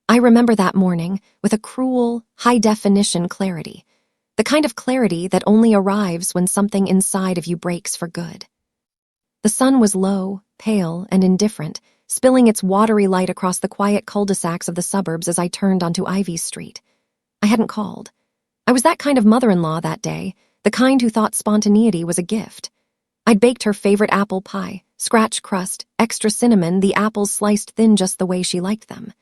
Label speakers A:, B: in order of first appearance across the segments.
A: I remember that morning with a cruel, high-definition clarity. The kind of clarity that only arrives when something inside of you breaks for good. The sun was low, pale, and indifferent, spilling its watery light across the quiet cul-de-sacs of the suburbs as I turned onto Ivy Street. I hadn't called. I was that kind of mother-in-law that day, the kind who thought spontaneity was a gift. I'd baked her favorite apple pie, scratch crust, extra cinnamon, the apples sliced thin just the way she liked them.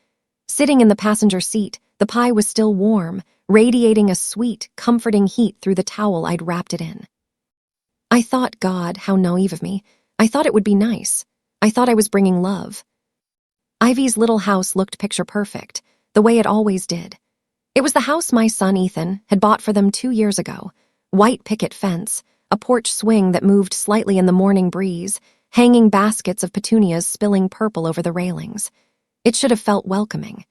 A: Sitting in the passenger seat, the pie was still warm, radiating a sweet, comforting heat through the towel I'd wrapped it in. I thought, God, how naive of me. I thought it would be nice. I thought I was bringing love. Ivy's little house looked picture perfect, the way it always did. It was the house my son Ethan had bought for them 2 years ago. White picket fence, a porch swing that moved slightly in the morning breeze, hanging baskets of petunias spilling purple over the railings. It should have felt welcoming.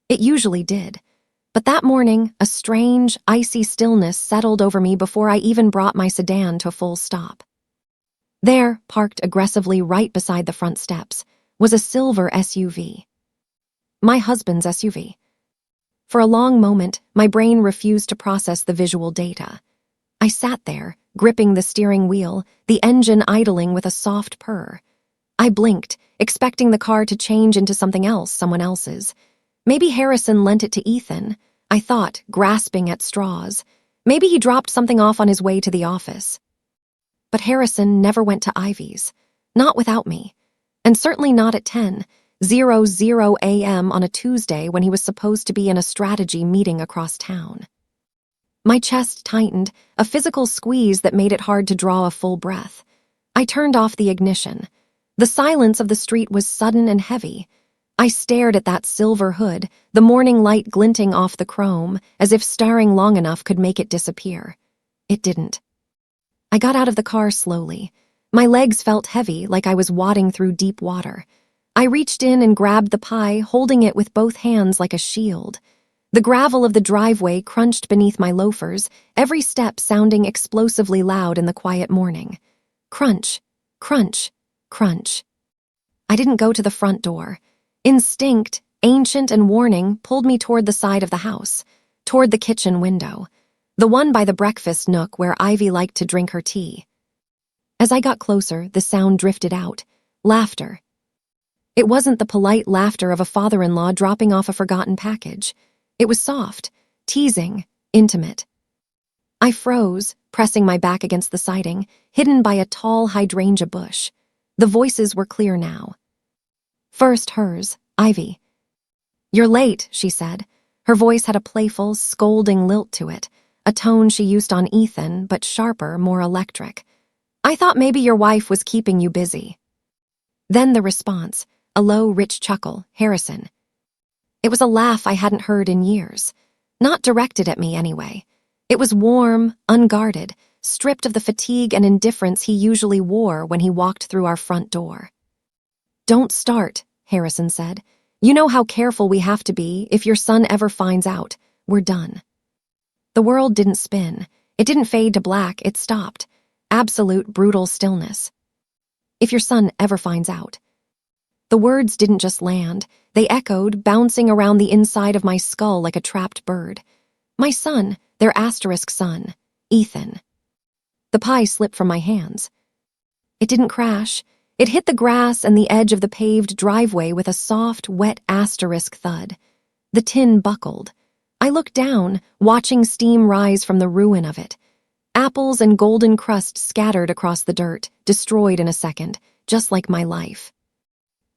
A: It usually did. But that morning, a strange, icy stillness settled over me before I even brought my sedan to a full stop. There, parked aggressively right beside the front steps, was a silver SUV. My husband's SUV. For a long moment, my brain refused to process the visual data. I sat there, gripping the steering wheel, the engine idling with a soft purr. I blinked, expecting the car to change into something else, someone else's. Maybe Harrison lent it to Ethan, I thought, grasping at straws. Maybe he dropped something off on his way to the office. But Harrison never went to Ivy's, not without me, and certainly not at 10:00 a.m. on a Tuesday when he was supposed to be in a strategy meeting across town. My chest tightened, a physical squeeze that made it hard to draw a full breath. I turned off the ignition. The silence of the street was sudden and heavy. I stared at that silver hood, the morning light glinting off the chrome, as if staring long enough could make it disappear. It didn't. I got out of the car slowly. My legs felt heavy, like I was wading through deep water. I reached in and grabbed the pie, holding it with both hands like a shield. The gravel of the driveway crunched beneath my loafers, every step sounding explosively loud in the quiet morning. Crunch, crunch, crunch. I didn't go to the front door. Instinct, ancient and warning, pulled me toward the side of the house, toward the kitchen window, the one by the breakfast nook where Ivy liked to drink her tea. As I got closer, the sound drifted out. Laughter. It wasn't the polite laughter of a father-in-law dropping off a forgotten package. It was soft, teasing, intimate. I froze, pressing my back against the siding, hidden by a tall hydrangea bush. The voices were clear now. First hers, Ivy. "You're late," she said. Her voice had a playful, scolding lilt to it, a tone she used on Ethan, but sharper, more electric. "I thought maybe your wife was keeping you busy." Then the response, a low, rich chuckle, Harrison. It was a laugh I hadn't heard in years. Not directed at me, anyway. It was warm, unguarded, stripped of the fatigue and indifference he usually wore when he walked through our front door. "Don't start," Harrison said. "You know how careful we have to be. If your son ever finds out, we're done." The world didn't spin. It didn't fade to black. It stopped. Absolute, brutal stillness. "If your son ever finds out." The words didn't just land. They echoed, bouncing around the inside of my skull like a trapped bird. My son, their asterisk son, Ethan. The pie slipped from my hands. It didn't crash. It hit the grass and the edge of the paved driveway with a soft, wet asterisk thud. The tin buckled. I looked down, watching steam rise from the ruin of it. Apples and golden crust scattered across the dirt, destroyed in a second, just like my life.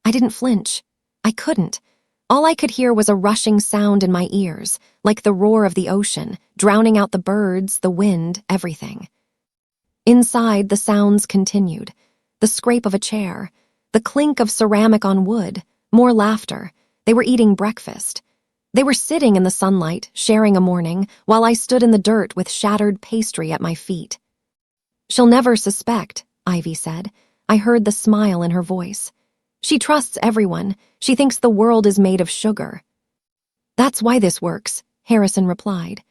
A: I didn't flinch. I couldn't. All I could hear was a rushing sound in my ears, like the roar of the ocean, drowning out the birds, the wind, everything. Inside, the sounds continued. The scrape of a chair, the clink of ceramic on wood, more laughter. They were eating breakfast. They were sitting in the sunlight, sharing a morning, while I stood in the dirt with shattered pastry at my feet. "She'll never suspect," Ivy said. I heard the smile in her voice. "She trusts everyone. She thinks the world is made of sugar." "That's why this works," Harrison replied.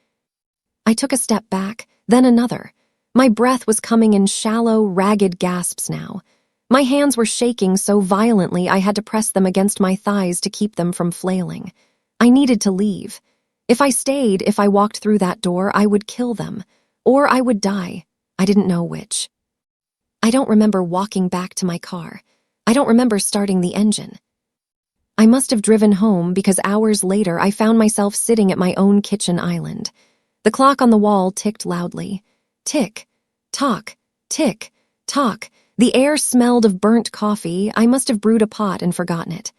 A: I took a step back, then another. My breath was coming in shallow, ragged gasps now. My hands were shaking so violently I had to press them against my thighs to keep them from flailing. I needed to leave. If I stayed, if I walked through that door, I would kill them. Or I would die. I didn't know which. I don't remember walking back to my car. I don't remember starting the engine. I must have driven home because hours later I found myself sitting at my own kitchen island. The clock on the wall ticked loudly. Tick, tock, tick, tock. The air smelled of burnt coffee. I must have brewed a pot and forgotten it.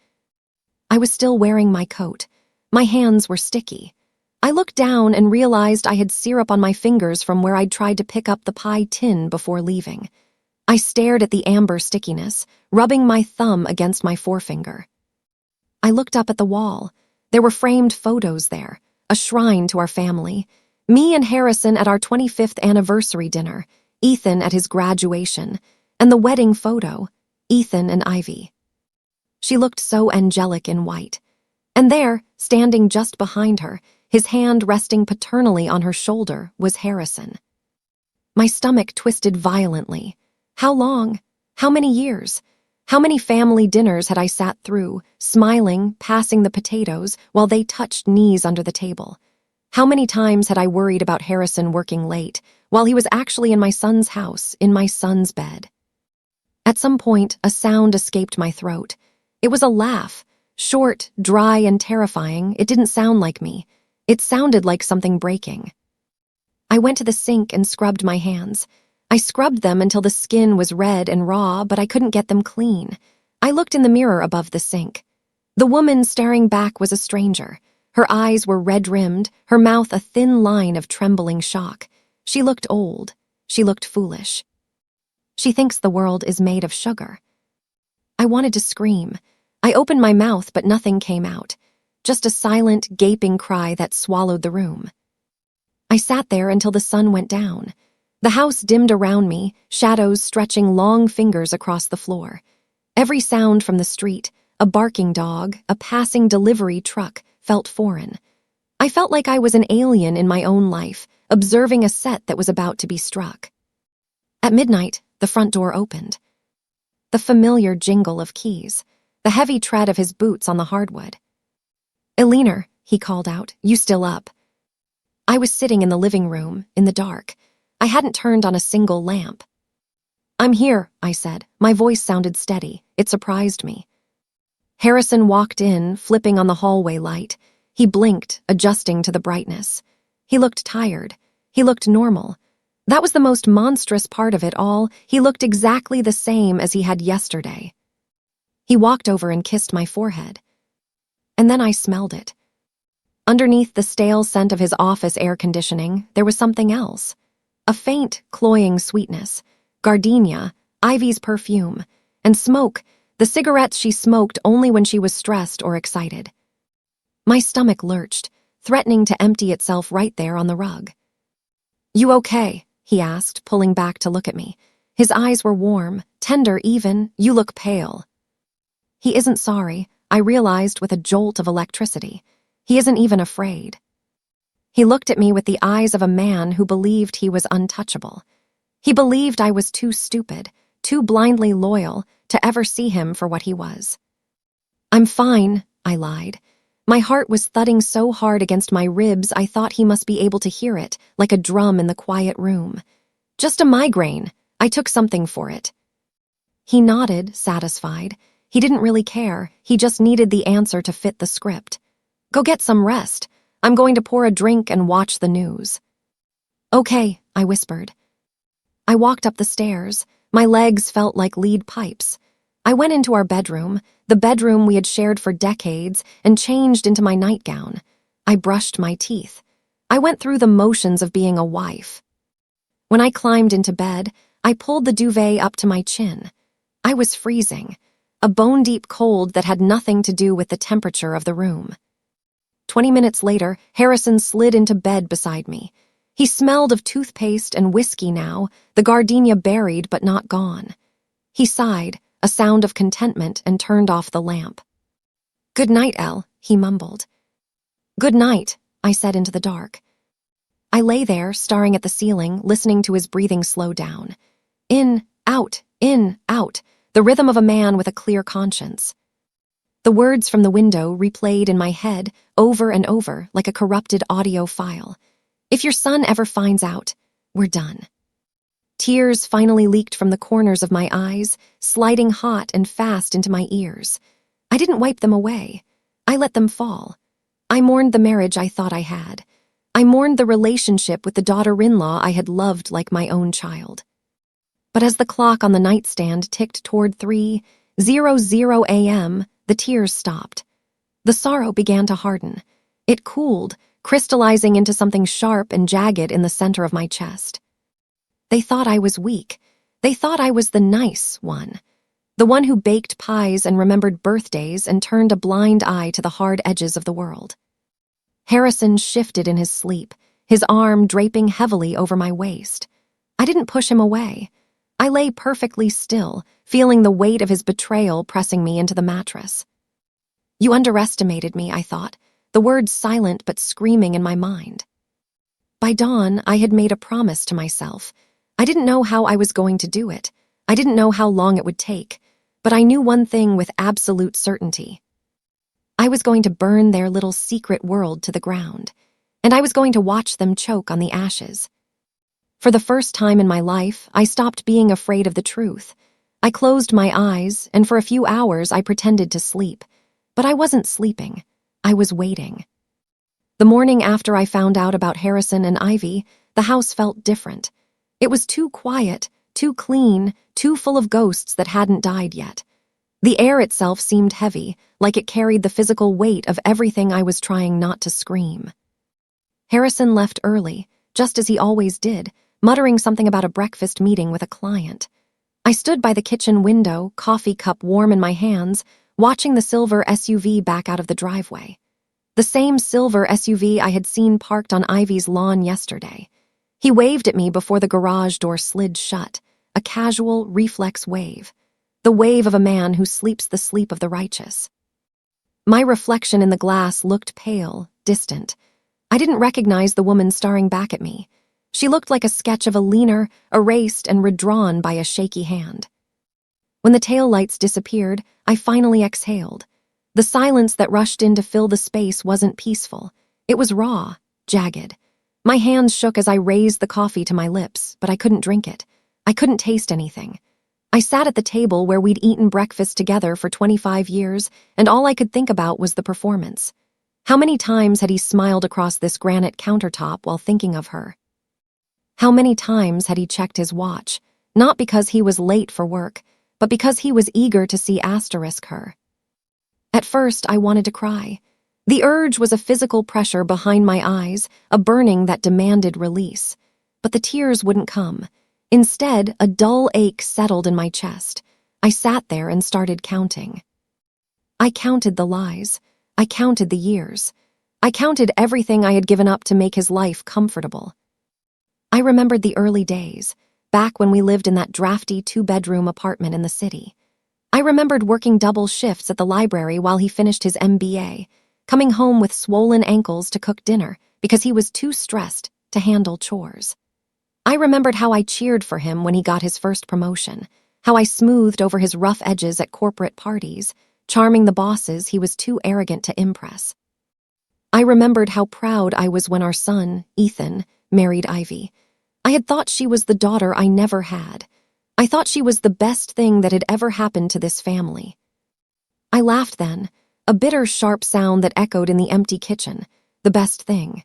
A: I was still wearing my coat. My hands were sticky. I looked down and realized I had syrup on my fingers from where I'd tried to pick up the pie tin before leaving. I stared at the amber stickiness, rubbing my thumb against my forefinger. I looked up at the wall. There were framed photos there, a shrine to our family. Me and Harrison at our 25th anniversary dinner, Ethan at his graduation, and the wedding photo, Ethan and Ivy. She looked so angelic in white. And there, standing just behind her, his hand resting paternally on her shoulder, was Harrison. My stomach twisted violently. How long? How many years? How many family dinners had I sat through, smiling, passing the potatoes, while they touched knees under the table? How many times had I worried about Harrison working late, while he was actually in my son's house, in my son's bed? At some point, a sound escaped my throat. It was a laugh. Short, dry, and terrifying. It didn't sound like me. It sounded like something breaking. I went to the sink and scrubbed my hands. I scrubbed them until the skin was red and raw, but I couldn't get them clean. I looked in the mirror above the sink. The woman staring back was a stranger. Her eyes were red-rimmed, her mouth a thin line of trembling shock. She looked old. She looked foolish. She thinks the world is made of sugar. I wanted to scream. I opened my mouth, but nothing came out. Just a silent, gaping cry that swallowed the room. I sat there until the sun went down. The house dimmed around me, shadows stretching long fingers across the floor. Every sound from the street, a barking dog, a passing delivery truck, felt foreign. I felt like I was an alien in my own life, observing a set that was about to be struck. At midnight, the front door opened. The familiar jingle of keys, the heavy tread of his boots on the hardwood. "Eleanor," he called out, "you still up?" I was sitting in the living room, in the dark. I hadn't turned on a single lamp. "I'm here," I said. My voice sounded steady. It surprised me. Harrison walked in, flipping on the hallway light. He blinked, adjusting to the brightness. He looked tired. He looked normal. That was the most monstrous part of it all. He looked exactly the same as he had yesterday. He walked over and kissed my forehead. And then I smelled it. Underneath the stale scent of his office air conditioning, there was something else. A faint, cloying sweetness. Gardenia, Ivy's perfume, and smoke, the cigarettes she smoked only when she was stressed or excited. My stomach lurched, threatening to empty itself right there on the rug. "You okay?" he asked, pulling back to look at me. His eyes were warm, tender even. "You look pale." He isn't sorry, I realized with a jolt of electricity. He isn't even afraid. He looked at me with the eyes of a man who believed he was untouchable. He believed I was too stupid, too blindly loyal, to ever see him for what he was. "I'm fine," I lied. My heart was thudding so hard against my ribs I thought he must be able to hear it, like a drum in the quiet room. "Just a migraine. I took something for it." He nodded, satisfied. He didn't really care. He just needed the answer to fit the script. "Go get some rest. I'm going to pour a drink and watch the news." "Okay," I whispered. I walked up the stairs. My legs felt like lead pipes. I went into our bedroom, the bedroom we had shared for decades, and changed into my nightgown. I brushed my teeth. I went through the motions of being a wife. When I climbed into bed, I pulled the duvet up to my chin. I was freezing, a bone-deep cold that had nothing to do with the temperature of the room. 20 minutes later, Harrison slid into bed beside me. He smelled of toothpaste and whiskey now, the gardenia buried but not gone. He sighed, a sound of contentment, and turned off the lamp. "Good night, Elle," he mumbled. "Good night," I said into the dark. I lay there, staring at the ceiling, listening to his breathing slow down. In, out, the rhythm of a man with a clear conscience. The words from the window replayed in my head over and over like a corrupted audio file. If your son ever finds out, we're done. Tears finally leaked from the corners of my eyes, sliding hot and fast into my ears. I didn't wipe them away. I let them fall. I mourned the marriage I thought I had. I mourned the relationship with the daughter-in-law I had loved like my own child. But as the clock on the nightstand ticked toward 3:00 a.m., the tears stopped. The sorrow began to harden. It cooled, crystallizing into something sharp and jagged in the center of my chest. They thought I was weak. They thought I was the nice one. The one who baked pies and remembered birthdays and turned a blind eye to the hard edges of the world. Harrison shifted in his sleep, his arm draping heavily over my waist. I didn't push him away. I lay perfectly still, feeling the weight of his betrayal pressing me into the mattress. You underestimated me, I thought, the words silent but screaming in my mind. By dawn, I had made a promise to myself. I didn't know how I was going to do it. I didn't know how long it would take, but I knew one thing with absolute certainty. I was going to burn their little secret world to the ground, and I was going to watch them choke on the ashes. For the first time in my life, I stopped being afraid of the truth. I closed my eyes, and for a few hours I pretended to sleep. But I wasn't sleeping. I was waiting. The morning after I found out about Harrison and Ivy, the house felt different. It was too quiet, too clean, too full of ghosts that hadn't died yet. The air itself seemed heavy, like it carried the physical weight of everything I was trying not to scream. Harrison left early, just as he always did, muttering something about a breakfast meeting with a client. I stood by the kitchen window, coffee cup warm in my hands, watching the silver SUV back out of the driveway. The same silver SUV I had seen parked on Ivy's lawn yesterday. He waved at me before the garage door slid shut, a casual, reflex wave. The wave of a man who sleeps the sleep of the righteous. My reflection in the glass looked pale, distant. I didn't recognize the woman staring back at me. She looked like a sketch of a leaner, erased and redrawn by a shaky hand. When the taillights disappeared, I finally exhaled. The silence that rushed in to fill the space wasn't peaceful. It was raw, jagged. My hands shook as I raised the coffee to my lips, but I couldn't drink it. I couldn't taste anything. I sat at the table where we'd eaten breakfast together for 25 years, and all I could think about was the performance. How many times had he smiled across this granite countertop while thinking of her? How many times had he checked his watch, not because he was late for work, but because he was eager to see her? At first, I wanted to cry. The urge was a physical pressure behind my eyes, a burning that demanded release. But the tears wouldn't come. Instead, a dull ache settled in my chest. I sat there and started counting. I counted the lies. I counted the years. I counted everything I had given up to make his life comfortable. I remembered the early days, back when we lived in that drafty 2-bedroom apartment in the city. I remembered working double shifts at the library while he finished his MBA, coming home with swollen ankles to cook dinner because he was too stressed to handle chores. I remembered how I cheered for him when he got his first promotion, how I smoothed over his rough edges at corporate parties, charming the bosses he was too arrogant to impress. I remembered how proud I was when our son, Ethan, married Ivy. I had thought she was the daughter I never had. I thought she was the best thing that had ever happened to this family. I laughed then, a bitter, sharp sound that echoed in the empty kitchen. The best thing.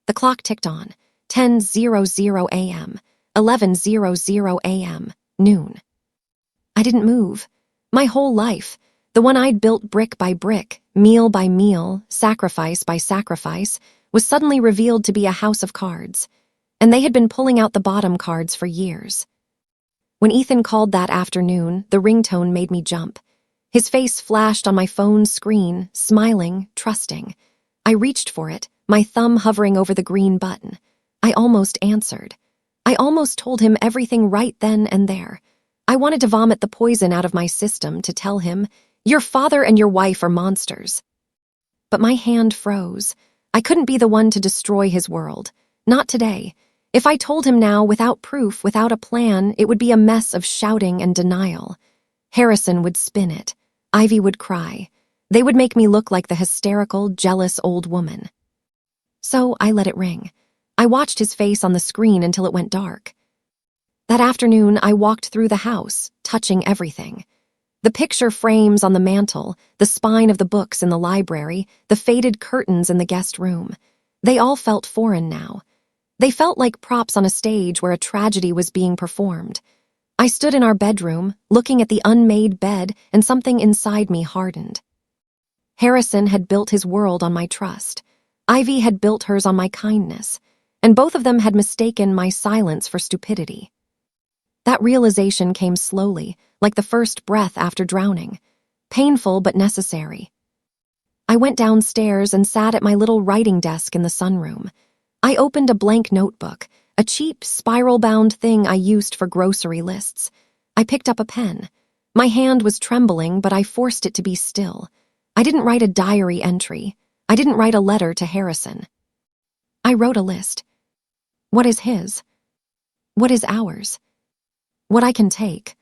A: The clock ticked on. 10:00 a.m., 11:00 a.m., noon. I didn't move. My whole life, the one I'd built brick by brick, meal by meal, sacrifice by sacrifice, was suddenly revealed to be a house of cards. And they had been pulling out the bottom cards for years. When Ethan called that afternoon, the ringtone made me jump. His face flashed on my phone's screen, smiling, trusting. I reached for it, my thumb hovering over the green button. I almost answered. I almost told him everything right then and there. I wanted to vomit the poison out of my system to tell him, "Your father and your wife are monsters." But my hand froze. I couldn't be the one to destroy his world. Not today. If I told him now, without proof, without a plan, it would be a mess of shouting and denial. Harrison would spin it. Ivy would cry. They would make me look like the hysterical, jealous old woman. So I let it ring. I watched his face on the screen until it went dark. That afternoon, I walked through the house, touching everything. The picture frames on the mantel, the spine of the books in the library, the faded curtains in the guest room. They all felt foreign now. They felt like props on a stage where a tragedy was being performed. I stood in our bedroom, looking at the unmade bed, and something inside me hardened. Harrison had built his world on my trust. Ivy had built hers on my kindness, and both of them had mistaken my silence for stupidity. That realization came slowly, like the first breath after drowning. Painful but necessary. I went downstairs and sat at my little writing desk in the sunroom. I opened a blank notebook, a cheap, spiral-bound thing I used for grocery lists. I picked up a pen. My hand was trembling, but I forced it to be still. I didn't write a diary entry. I didn't write a letter to Harrison. I wrote a list. What is his? What is ours? What I can take.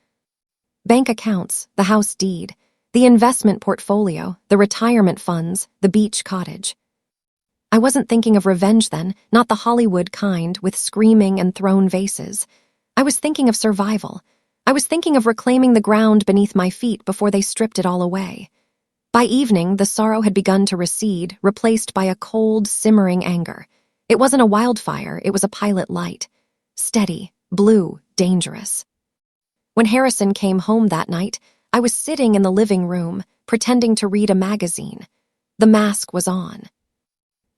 A: Bank accounts, the house deed, the investment portfolio, the retirement funds, the beach cottage. I wasn't thinking of revenge then, not the Hollywood kind with screaming and thrown vases. I was thinking of survival. I was thinking of reclaiming the ground beneath my feet before they stripped it all away. By evening, the sorrow had begun to recede, replaced by a cold, simmering anger. It wasn't a wildfire, it was a pilot light. Steady, blue, dangerous. When Harrison came home that night, I was sitting in the living room, pretending to read a magazine. The mask was on.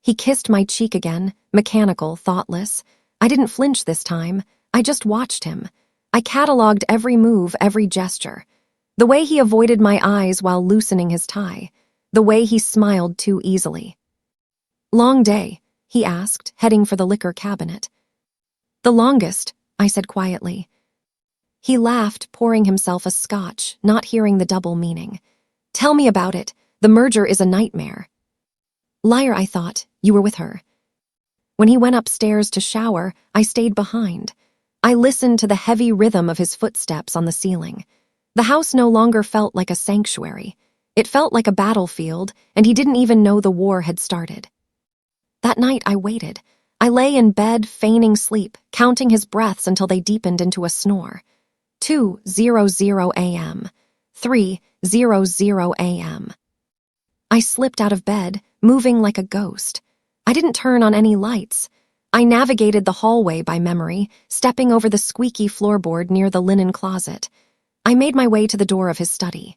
A: He kissed my cheek again, mechanical, thoughtless. I didn't flinch this time. I just watched him. I cataloged every move, every gesture. The way he avoided my eyes while loosening his tie. The way he smiled too easily. "Long day?" he asked, heading for the liquor cabinet. "The longest," I said quietly. He laughed, pouring himself a scotch, not hearing the double meaning. "Tell me about it. The merger is a nightmare." "Liar, I thought. You were with her." When he went upstairs to shower, I stayed behind. I listened to the heavy rhythm of his footsteps on the ceiling. The house no longer felt like a sanctuary. It felt like a battlefield, and he didn't even know the war had started. That night I waited. I lay in bed, feigning sleep, counting his breaths until they deepened into a snore. 2:00 a.m. 3:00 a.m. I slipped out of bed, moving like a ghost. I didn't turn on any lights. I navigated the hallway by memory, stepping over the squeaky floorboard near the linen closet. I made my way to the door of his study.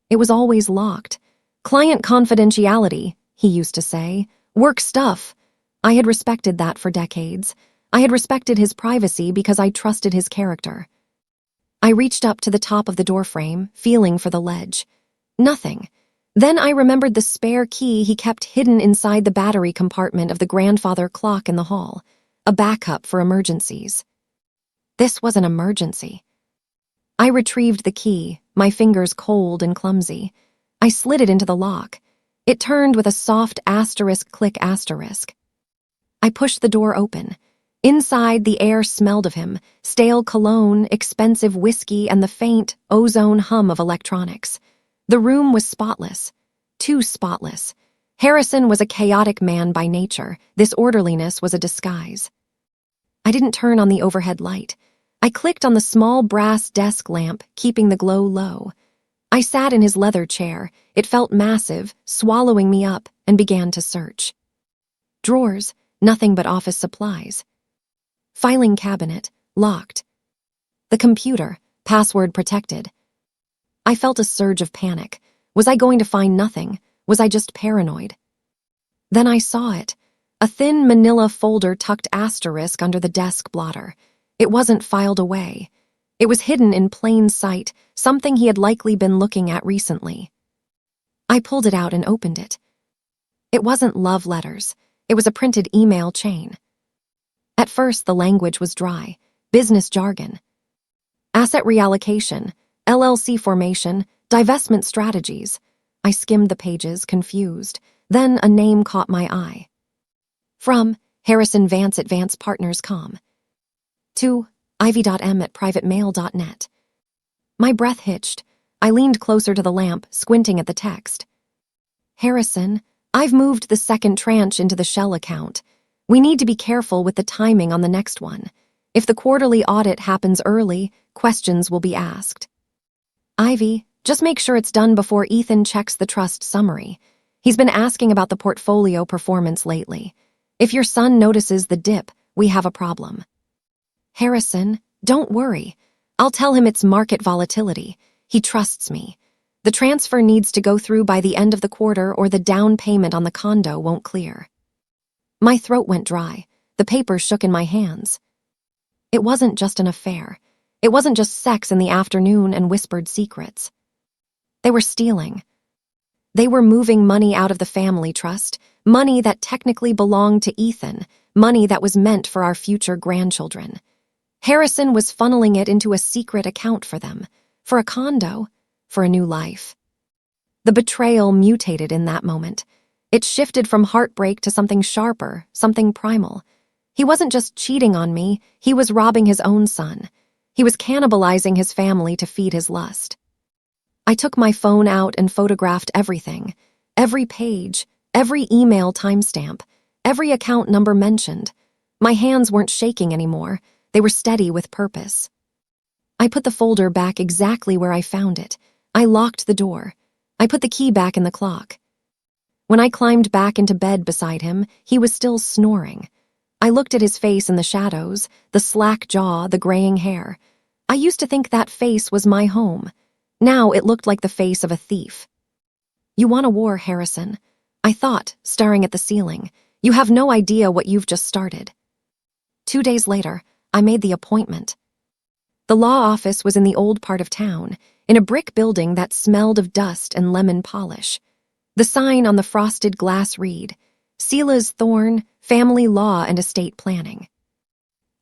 A: It was always locked. "Client confidentiality," he used to say. "Work stuff." I had respected that for decades. I had respected his privacy because I trusted his character. I reached up to the top of the doorframe, feeling for the ledge. Nothing. Then I remembered the spare key he kept hidden inside the battery compartment of the grandfather clock in the hall, a backup for emergencies. This was an emergency. I retrieved the key, my fingers cold and clumsy. I slid it into the lock. It turned with a soft asterisk click asterisk. I pushed the door open. Inside, the air smelled of him, stale cologne, expensive whiskey, and the faint, ozone hum of electronics. The room was spotless. Too spotless. Harrison was a chaotic man by nature. This orderliness was a disguise. I didn't turn on the overhead light. I clicked on the small brass desk lamp, keeping the glow low. I sat in his leather chair. It felt massive, swallowing me up, and began to search. Drawers, nothing but office supplies. Filing cabinet, locked. The computer, password protected. I felt a surge of panic. Was I going to find nothing? Was I just paranoid? Then I saw it. A thin manila folder tucked asterisk under the desk blotter. It wasn't filed away. It was hidden in plain sight, something he had likely been looking at recently. I pulled it out and opened it. It wasn't love letters. It was a printed email chain. At first, the language was dry, business jargon. Asset reallocation, LLC formation, divestment strategies. I skimmed the pages, confused. Then a name caught my eye. From Harrison Vance at Vance Partners Com. To ivy.m at privatemail.net. My breath hitched. I leaned closer to the lamp, squinting at the text. Harrison, I've moved the second tranche into the Shell account. We need to be careful with the timing on the next one. If the quarterly audit happens early, questions will be asked. Ivy, just make sure it's done before Ethan checks the trust summary. He's been asking about the portfolio performance lately. If your son notices the dip, we have a problem. Harrison, don't worry. I'll tell him it's market volatility. He trusts me. The transfer needs to go through by the end of the quarter or the down payment on the condo won't clear. My throat went dry. The papers shook in my hands. It wasn't just an affair. It wasn't just sex in the afternoon and whispered secrets. They were stealing. They were moving money out of the family trust, money that technically belonged to Ethan, money that was meant for our future grandchildren. Harrison was funneling it into a secret account for them, for a condo, for a new life. The betrayal mutated in that moment. It shifted from heartbreak to something sharper, something primal. He wasn't just cheating on me, he was robbing his own son. He was cannibalizing his family to feed his lust. I took my phone out and photographed everything. Every page, every email timestamp, every account number mentioned. My hands weren't shaking anymore. They were steady with purpose. I put the folder back exactly where I found it. I locked the door. I put the key back in the clock. When I climbed back into bed beside him, he was still snoring. I looked at his face in the shadows, the slack jaw, the graying hair. I used to think that face was my home. Now it looked like the face of a thief. You want a war, Harrison? I thought, staring at the ceiling. You have no idea what you've just started. 2 days later, I made the appointment. The law office was in the old part of town, in a brick building that smelled of dust and lemon polish. The sign on the frosted glass read, Sela's Thorn, Family Law and Estate Planning.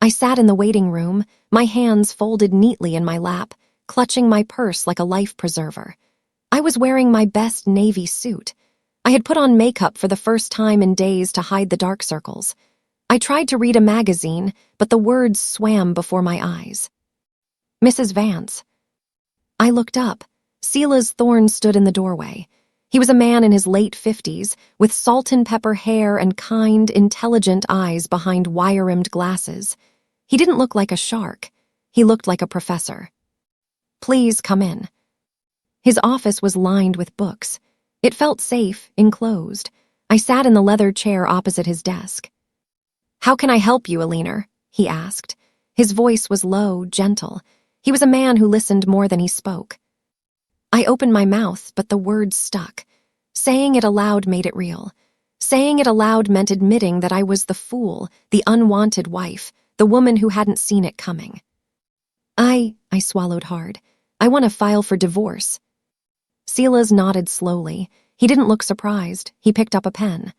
A: I sat in the waiting room, my hands folded neatly in my lap, clutching my purse like a life preserver. I was wearing my best navy suit. I had put on makeup for the first time in days to hide the dark circles. I tried to read a magazine, but the words swam before my eyes. Mrs. Vance. I looked up. Sela's Thorn stood in the doorway. He was a man in his late 50s, with salt and pepper hair and kind, intelligent eyes behind wire-rimmed glasses. He didn't look like a shark. He looked like a professor. Please come in. His office was lined with books. It felt safe, enclosed. I sat in the leather chair opposite his desk. How can I help you, Alina? He asked. His voice was low, gentle. He was a man who listened more than he spoke. I opened my mouth, but the words stuck. Saying it aloud made it real. Saying it aloud meant admitting that I was the fool, the unwanted wife, the woman who hadn't seen it coming. I swallowed hard. I want to file for divorce. Silas nodded slowly. He didn't look surprised. He picked up a pen.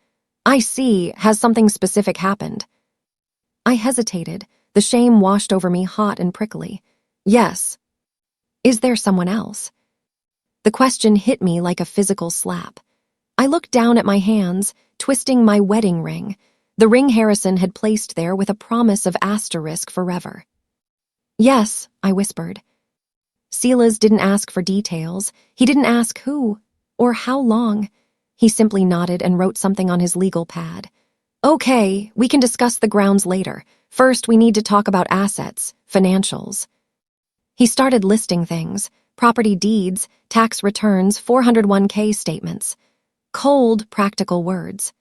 A: I see. Has something specific happened? I hesitated. The shame washed over me hot and prickly. Yes. Is there someone else? The question hit me like a physical slap. I looked down at my hands, twisting my wedding ring, the ring Harrison had placed there with a promise of asterisk forever. Yes, I whispered. Silas didn't ask for details. He didn't ask who or how long. He simply nodded and wrote something on his legal pad. Okay, we can discuss the grounds later. First, we need to talk about assets, financials. He started listing things, property deeds, tax returns, 401k statements. Cold, practical words.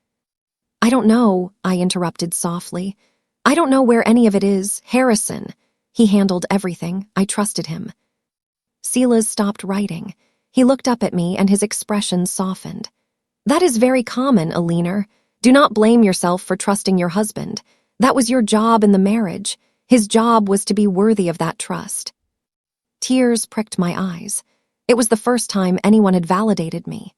A: I don't know, I interrupted softly. I don't know where any of it is, Harrison. He handled everything. I trusted him. Silas stopped writing. He looked up at me and his expression softened. That is very common, Alina. Do not blame yourself for trusting your husband. That was your job in the marriage. His job was to be worthy of that trust. Tears pricked my eyes. It was the first time anyone had validated me.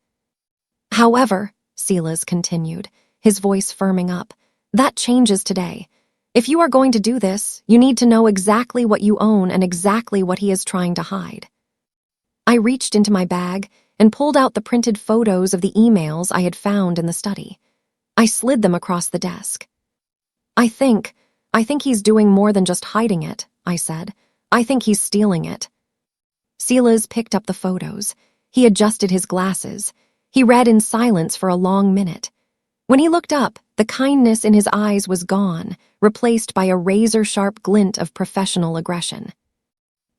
A: However, Silas continued, his voice firming up, that changes today. If you are going to do this, you need to know exactly what you own and exactly what he is trying to hide. I reached into my bag and pulled out the printed photos of the emails I had found in the study. I slid them across the desk. I think he's doing more than just hiding it, I said. I think he's stealing it. Silas picked up the photos. He adjusted his glasses. He read in silence for a long minute. When he looked up, the kindness in his eyes was gone, replaced by a razor-sharp glint of professional aggression.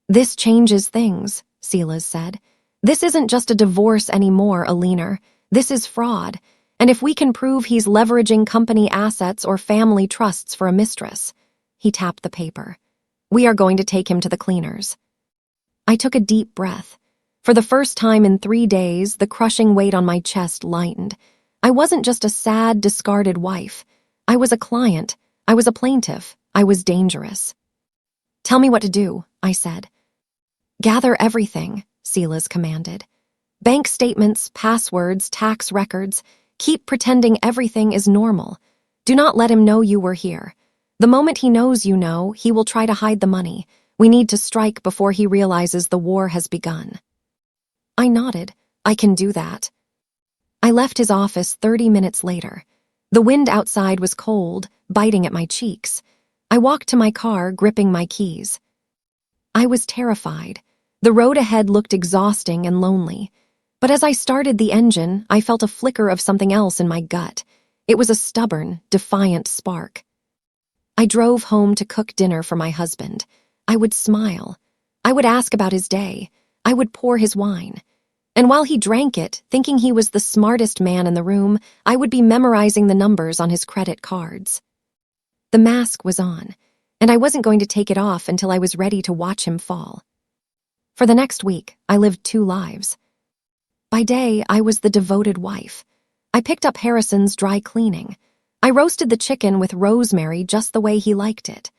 A: "This changes things," Silas said. "This isn't just a divorce anymore, Aliner. This is fraud. And if we can prove he's leveraging company assets or family trusts for a mistress," he tapped the paper, "we are going to take him to the cleaners." I took a deep breath. For the first time in 3 days, the crushing weight on my chest lightened. I wasn't just a sad, discarded wife. I was a client. I was a plaintiff. I was dangerous. "Tell me what to do," I said. "Gather everything," Silas commanded. "Bank statements, passwords, tax records. Keep pretending everything is normal. Do not let him know you were here. The moment he knows you know, he will try to hide the money. We need to strike before he realizes the war has begun." I nodded. "I can do that." I left his office 30 minutes later. The wind outside was cold, biting at my cheeks. I walked to my car, gripping my keys. I was terrified. The road ahead looked exhausting and lonely. But as I started the engine, I felt a flicker of something else in my gut. It was a stubborn, defiant spark. I drove home to cook dinner for my husband. I would smile. I would ask about his day. I would pour his wine. And while he drank it, thinking he was the smartest man in the room, I would be memorizing the numbers on his credit cards. The mask was on, and I wasn't going to take it off until I was ready to watch him fall. For the next week, I lived 2 lives. By day, I was the devoted wife. I picked up Harrison's dry cleaning. I roasted the chicken with rosemary just the way he liked it.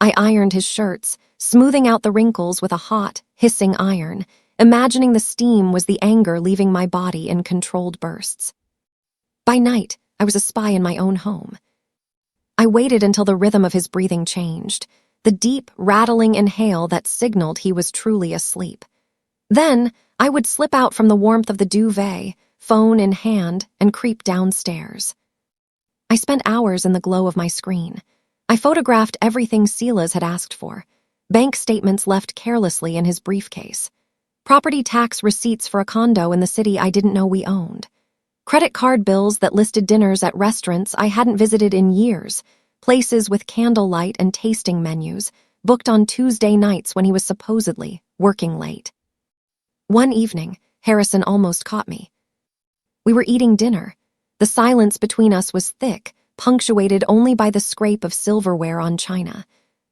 A: I ironed his shirts, smoothing out the wrinkles with a hot, hissing iron, imagining the steam was the anger leaving my body in controlled bursts. By night, I was a spy in my own home. I waited until the rhythm of his breathing changed, the deep, rattling inhale that signaled he was truly asleep. Then, I would slip out from the warmth of the duvet, phone in hand, and creep downstairs. I spent hours in the glow of my screen. I photographed everything Silas had asked for. Bank statements left carelessly in his briefcase. Property tax receipts for a condo in the city I didn't know we owned. Credit card bills that listed dinners at restaurants I hadn't visited in years, places with candlelight and tasting menus, booked on Tuesday nights when he was supposedly working late. One evening, Harrison almost caught me. We were eating dinner. The silence between us was thick, punctuated only by the scrape of silverware on china.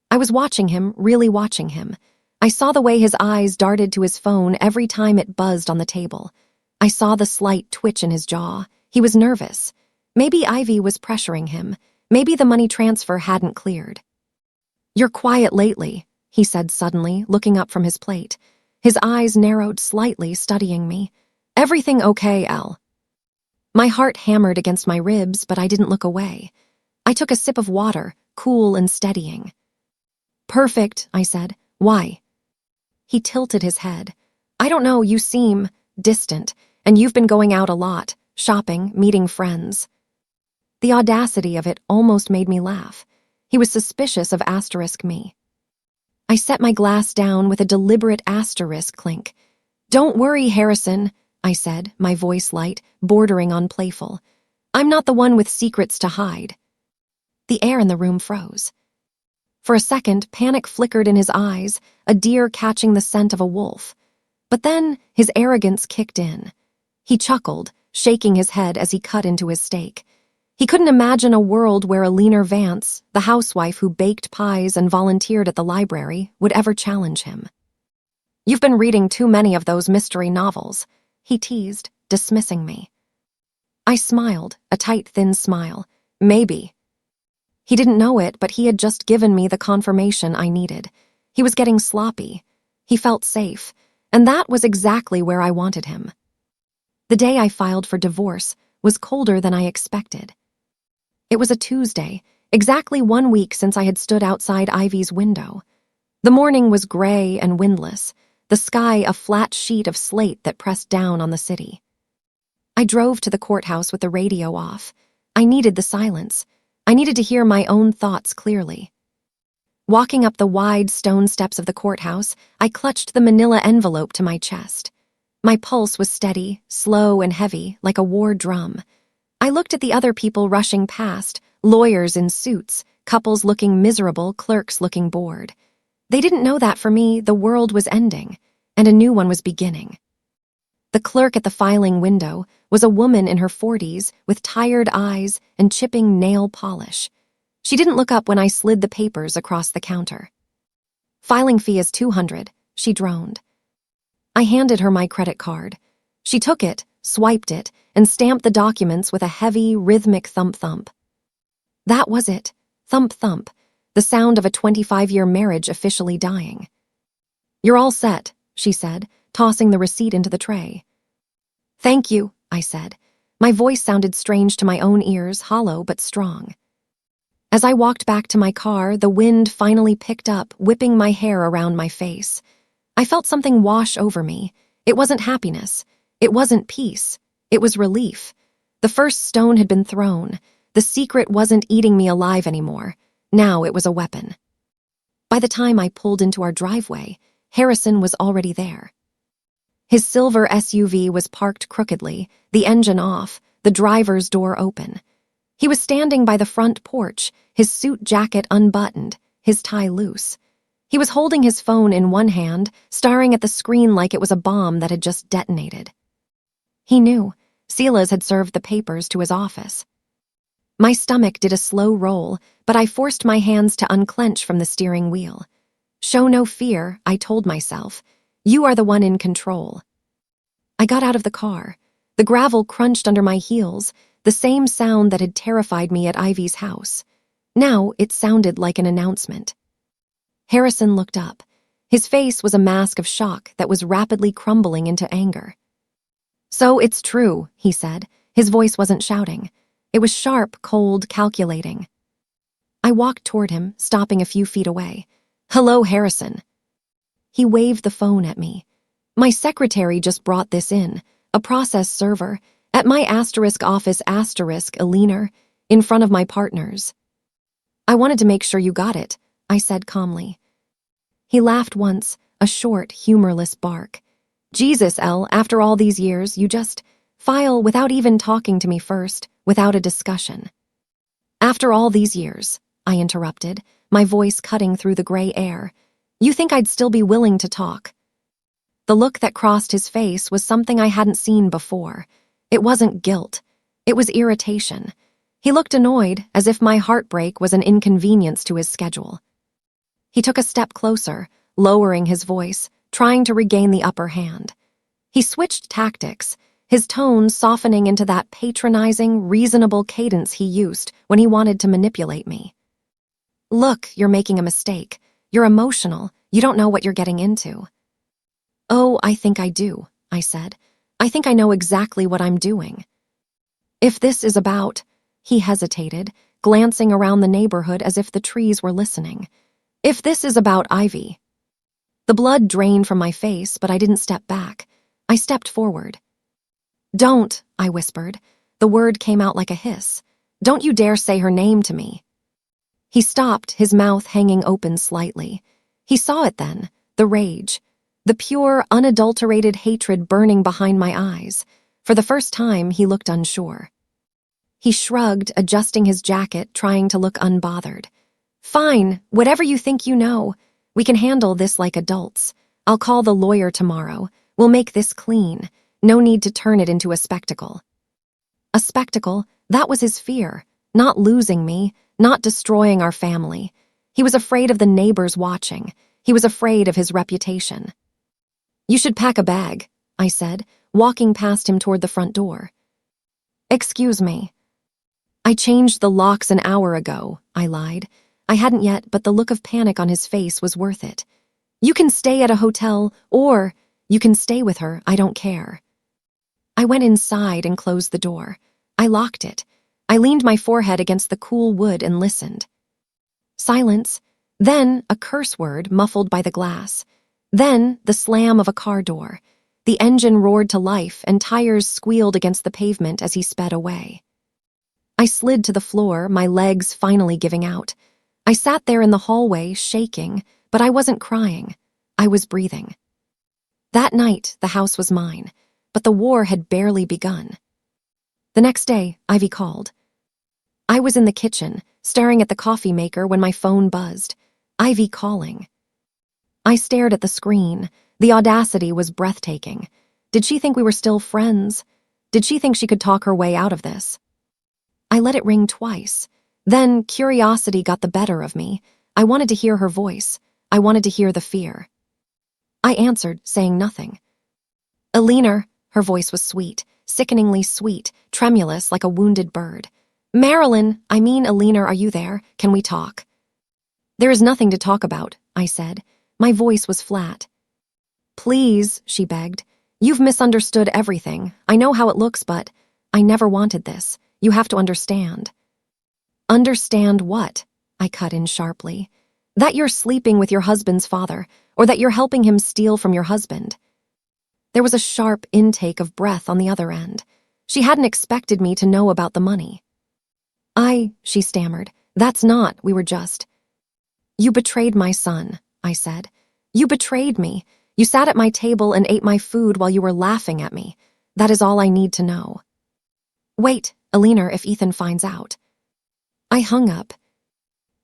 A: I was watching him, really watching him. I saw the way his eyes darted to his phone every time it buzzed on the table. I saw the slight twitch in his jaw. He was nervous. Maybe Ivy was pressuring him. Maybe the money transfer hadn't cleared. "You're quiet lately," he said suddenly, looking up from his plate. His eyes narrowed slightly, studying me. "Everything okay, Elle?" My heart hammered against my ribs, but I didn't look away. I took a sip of water, cool and steadying. "Perfect," I said. "Why?" He tilted his head. "I don't know, you seem distant, and you've been going out a lot, shopping, meeting friends." The audacity of it almost made me laugh. He was suspicious of asterisk me. I set my glass down with a deliberate asterisk clink. "Don't worry, Harrison," I said, my voice light, bordering on playful. "I'm not the one with secrets to hide." The air in the room froze. For a second, panic flickered in his eyes, a deer catching the scent of a wolf. But then his arrogance kicked in. He chuckled, shaking his head as he cut into his steak. He couldn't imagine a world where Aliner Vance, the housewife who baked pies and volunteered at the library, would ever challenge him. "You've been reading too many of those mystery novels," he teased, dismissing me. I smiled, a tight, thin smile. Maybe. He didn't know it, but he had just given me the confirmation I needed. He was getting sloppy. He felt safe, and that was exactly where I wanted him. The day I filed for divorce was colder than I expected. It was a Tuesday, exactly 1 week since I had stood outside Ivy's window. The morning was gray and windless, the sky a flat sheet of slate that pressed down on the city. I drove to the courthouse with the radio off. I needed the silence. I needed to hear my own thoughts clearly. Walking up the wide stone steps of the courthouse, I clutched the manila envelope to my chest. My pulse was steady, slow and heavy, like a war drum. I looked at the other people rushing past, lawyers in suits, couples looking miserable, clerks looking bored. They didn't know that for me, the world was ending, and a new one was beginning. The clerk at the filing window was a woman in her 40s with tired eyes and chipping nail polish. She didn't look up when I slid the papers across the counter. "Filing fee is $200, she droned. I handed her my credit card. She took it, swiped it, and stamped the documents with a heavy, rhythmic thump-thump. That was it. Thump-thump, the sound of a 25-year marriage officially dying. "You're all set," she said, tossing the receipt into the tray. "Thank you," I said. My voice sounded strange to my own ears, hollow but strong. As I walked back to my car, the wind finally picked up, whipping my hair around my face. I felt something wash over me. It wasn't happiness. It wasn't peace. It was relief. The first stone had been thrown. The secret wasn't eating me alive anymore. Now it was a weapon. By the time I pulled into our driveway, Harrison was already there. His silver SUV was parked crookedly, the engine off, the driver's door open. He was standing by the front porch, his suit jacket unbuttoned, his tie loose. He was holding his phone in one hand, staring at the screen like it was a bomb that had just detonated. He knew. Silas had served the papers to his office. My stomach did a slow roll, but I forced my hands to unclench from the steering wheel. "Show no fear," I told myself. "You are the one in control." I got out of the car. The gravel crunched under my heels, the same sound that had terrified me at Ivy's house. Now it sounded like an announcement. Harrison looked up. His face was a mask of shock that was rapidly crumbling into anger. "So it's true," he said. His voice wasn't shouting. It was sharp, cold, calculating. I walked toward him, stopping a few feet away. "Hello, Harrison." He waved the phone at me. "My secretary just brought this in, a process server, at my office Eleanor, in front of my partners." "I wanted to make sure you got it," I said calmly. He laughed once, a short, humorless bark. "Jesus, Elle, after all these years, you just file without even talking to me first, without a discussion." "After all these years," I interrupted, my voice cutting through the gray air. "You think I'd still be willing to talk?" The look that crossed his face was something I hadn't seen before. It wasn't guilt. It was irritation. He looked annoyed, as if my heartbreak was an inconvenience to his schedule. He took a step closer, lowering his voice, trying to regain the upper hand. He switched tactics, his tone softening into that patronizing, reasonable cadence he used when he wanted to manipulate me. "Look, you're making a mistake. You're emotional. You don't know what you're getting into." "Oh, I think I do," I said. "I think I know exactly what I'm doing." "If this is about—" He hesitated, glancing around the neighborhood as if the trees were listening. "If this is about Ivy." The blood drained from my face, but I didn't step back. I stepped forward. "Don't," I whispered. The word came out like a hiss. "Don't you dare say her name to me." He stopped, his mouth hanging open slightly. He saw it then, the rage. The pure, unadulterated hatred burning behind my eyes. For the first time, he looked unsure. He shrugged, adjusting his jacket, trying to look unbothered. "Fine, whatever you think you know. We can handle this like adults. I'll call the lawyer tomorrow. We'll make this clean. No need to turn it into a spectacle." A spectacle, that was his fear. Not losing me, not destroying our family. He was afraid of the neighbors watching. He was afraid of his reputation. "You should pack a bag," I said, walking past him toward the front door. "Excuse me." "I changed the locks an hour ago," I lied. I hadn't yet, but the look of panic on his face was worth it. "You can stay at a hotel, or you can stay with her, I don't care." I went inside and closed the door. I locked it. I leaned my forehead against the cool wood and listened. Silence. Then a curse word muffled by the glass. Then the slam of a car door. The engine roared to life and tires squealed against the pavement as he sped away. I slid to the floor, my legs finally giving out. I sat there in the hallway, shaking, but I wasn't crying. I was breathing. That night, the house was mine, but the war had barely begun. The next day, Ivy called. I was in the kitchen, staring at the coffee maker when my phone buzzed. Ivy calling. I stared at the screen. The audacity was breathtaking. Did she think we were still friends? Did she think she could talk her way out of this? I let it ring twice. Then curiosity got the better of me. I wanted to hear her voice. I wanted to hear the fear. I answered, saying nothing. Alina, her voice was sweet, sickeningly sweet, tremulous like a wounded bird. Marilyn, Alina, are you there? Can we talk? There is nothing to talk about, I said. My voice was flat. Please, she begged. You've misunderstood everything. I know how it looks, but I never wanted this. You have to understand. Understand what? I cut in sharply. That you're sleeping with your husband's father, or that you're helping him steal from your husband. There was a sharp intake of breath on the other end. She hadn't expected me to know about the money. She stammered. That's not, we were just. You betrayed my son, I said. You betrayed me. You sat at my table and ate my food while you were laughing at me. That is all I need to know. Wait, Alina, if Ethan finds out. I hung up.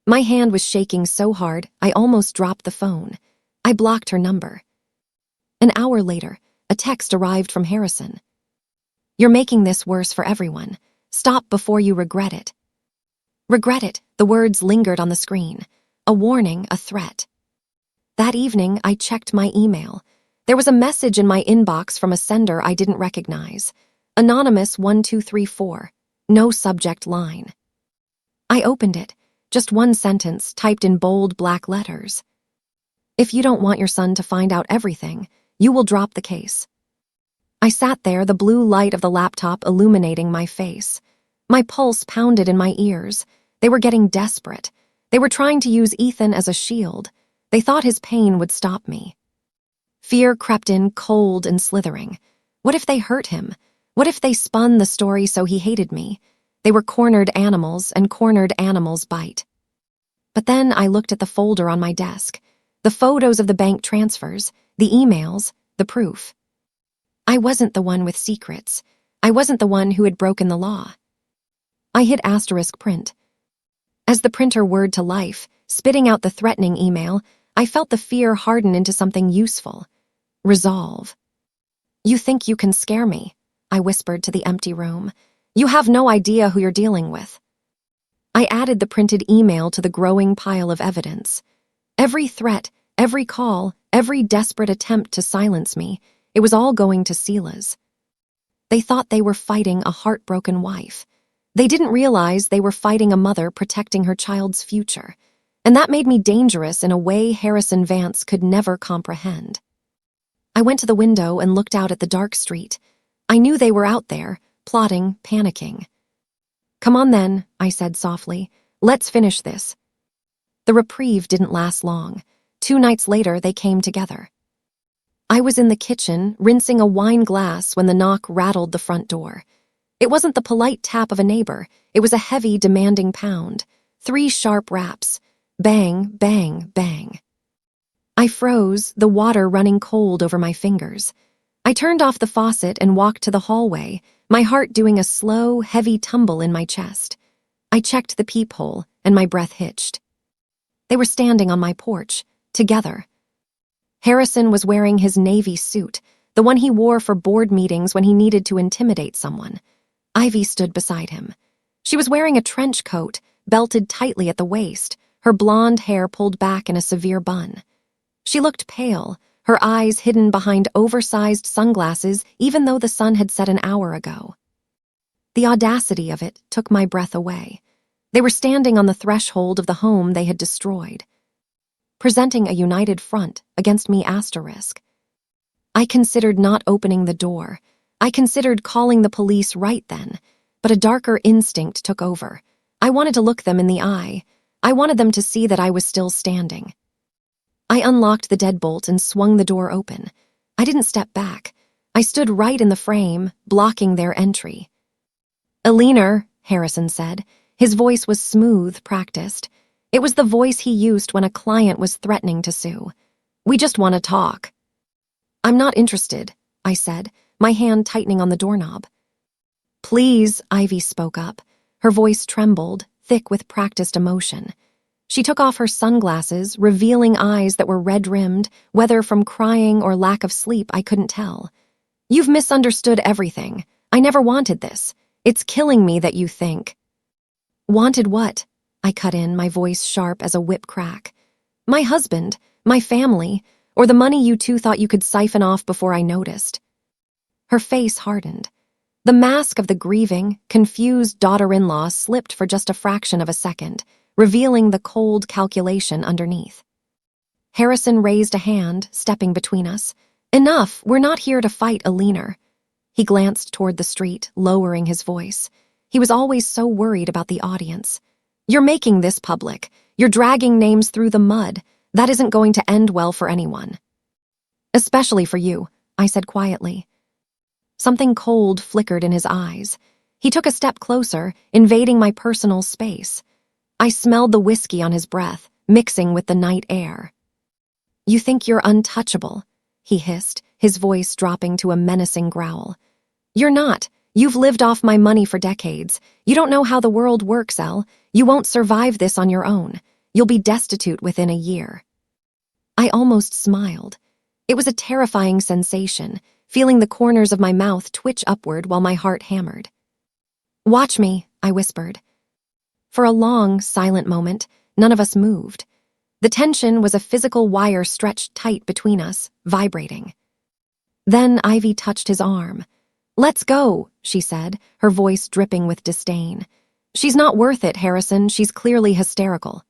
A: My hand was shaking so hard, I almost dropped the phone. I blocked her number. An hour later, a text arrived from Harrison. You're making this worse for everyone. Stop before you regret it. Regret it, the words lingered on the screen. A warning, a threat. That evening, I checked my email. There was a message in my inbox from a sender I didn't recognize. Anonymous 1234. No subject line. I opened it. Just one sentence typed in bold black letters. If you don't want your son to find out everything, you will drop the case. I sat there, the blue light of the laptop illuminating my face. My pulse pounded in my ears. They were getting desperate. They were trying to use Ethan as a shield. They thought his pain would stop me. Fear crept in cold and slithering. What if they hurt him? What if they spun the story so he hated me? They were cornered animals, and cornered animals bite. But then I looked at the folder on my desk. The photos of the bank transfers, the emails, the proof. I wasn't the one with secrets. I wasn't the one who had broken the law. I hit *print. As the printer whirred to life, spitting out the threatening email, I felt the fear harden into something useful. Resolve. You think you can scare me, I whispered to the empty room. You have no idea who you're dealing with. I added the printed email to the growing pile of evidence. Every threat, every call, every desperate attempt to silence me, it was all going to Sela's. They thought they were fighting a heartbroken wife. They didn't realize they were fighting a mother protecting her child's future. And that made me dangerous in a way Harrison Vance could never comprehend. I went to the window and looked out at the dark street. I knew they were out there, plotting, panicking. Come on then, I said softly. Let's finish this. The reprieve didn't last long. 2 nights later, they came together. I was in the kitchen, rinsing a wine glass when the knock rattled the front door. It wasn't the polite tap of a neighbor. It was a heavy, demanding pound. 3 sharp raps. Bang, bang, bang. I froze, the water running cold over my fingers. I turned off the faucet and walked to the hallway, my heart doing a slow, heavy tumble in my chest. I checked the peephole, and my breath hitched. They were standing on my porch, together. Harrison was wearing his navy suit, the one he wore for board meetings when he needed to intimidate someone. Ivy stood beside him. She was wearing a trench coat, belted tightly at the waist, her blonde hair pulled back in a severe bun. She looked pale, her eyes hidden behind oversized sunglasses even though the sun had set an hour ago. The audacity of it took my breath away. They were standing on the threshold of the home they had destroyed, presenting a united front against me *. I considered not opening the door. I considered calling the police right then, but a darker instinct took over. I wanted to look them in the eye. I wanted them to see that I was still standing. I unlocked the deadbolt and swung the door open. I didn't step back. I stood right in the frame, blocking their entry. Alina, Harrison said. His voice was smooth, practiced. It was the voice he used when a client was threatening to sue. We just want to talk. I'm not interested, I said, my hand tightening on the doorknob. Please, Ivy spoke up. Her voice trembled, thick with practiced emotion. She took off her sunglasses, revealing eyes that were red-rimmed, whether from crying or lack of sleep, I couldn't tell. You've misunderstood everything. I never wanted this. It's killing me that you think. Wanted what? I cut in, my voice sharp as a whip crack. My husband, my family, or the money you two thought you could siphon off before I noticed. Her face hardened. The mask of the grieving, confused daughter-in-law slipped for just a fraction of a second, revealing the cold calculation underneath. Harrison raised a hand, stepping between us. Enough, we're not here to fight a leaner. He glanced toward the street, lowering his voice. He was always so worried about the audience. You're making this public. You're dragging names through the mud. That isn't going to end well for anyone. Especially for you, I said quietly. Something cold flickered in his eyes. He took a step closer, invading my personal space. I smelled the whiskey on his breath, mixing with the night air. You think you're untouchable, he hissed, his voice dropping to a menacing growl. You're not. You've lived off my money for decades. You don't know how the world works, Elle. You won't survive this on your own. You'll be destitute within a year. I almost smiled. It was a terrifying sensation, feeling the corners of my mouth twitch upward while my heart hammered. Watch me, I whispered. For a long, silent moment, none of us moved. The tension was a physical wire stretched tight between us, vibrating. Then Ivy touched his arm. Let's go, she said, her voice dripping with disdain. She's not worth it, Harrison. She's clearly hysterical.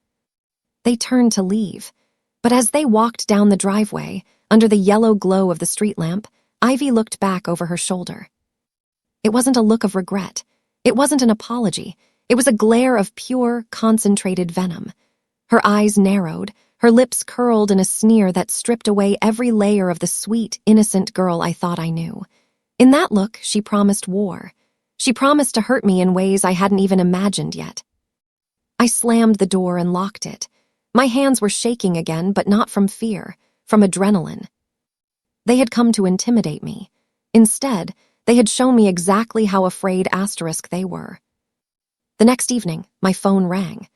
A: They turned to leave. But as they walked down the driveway, under the yellow glow of the street lamp, Ivy looked back over her shoulder. It wasn't a look of regret. It wasn't an apology. It was a glare of pure, concentrated venom. Her eyes narrowed, her lips curled in a sneer that stripped away every layer of the sweet, innocent girl I thought I knew. In that look, she promised war. She promised to hurt me in ways I hadn't even imagined yet. I slammed the door and locked it. My hands were shaking again, but not from fear, from adrenaline. They had come to intimidate me. Instead, they had shown me exactly how afraid * they were. The next evening, my phone rang.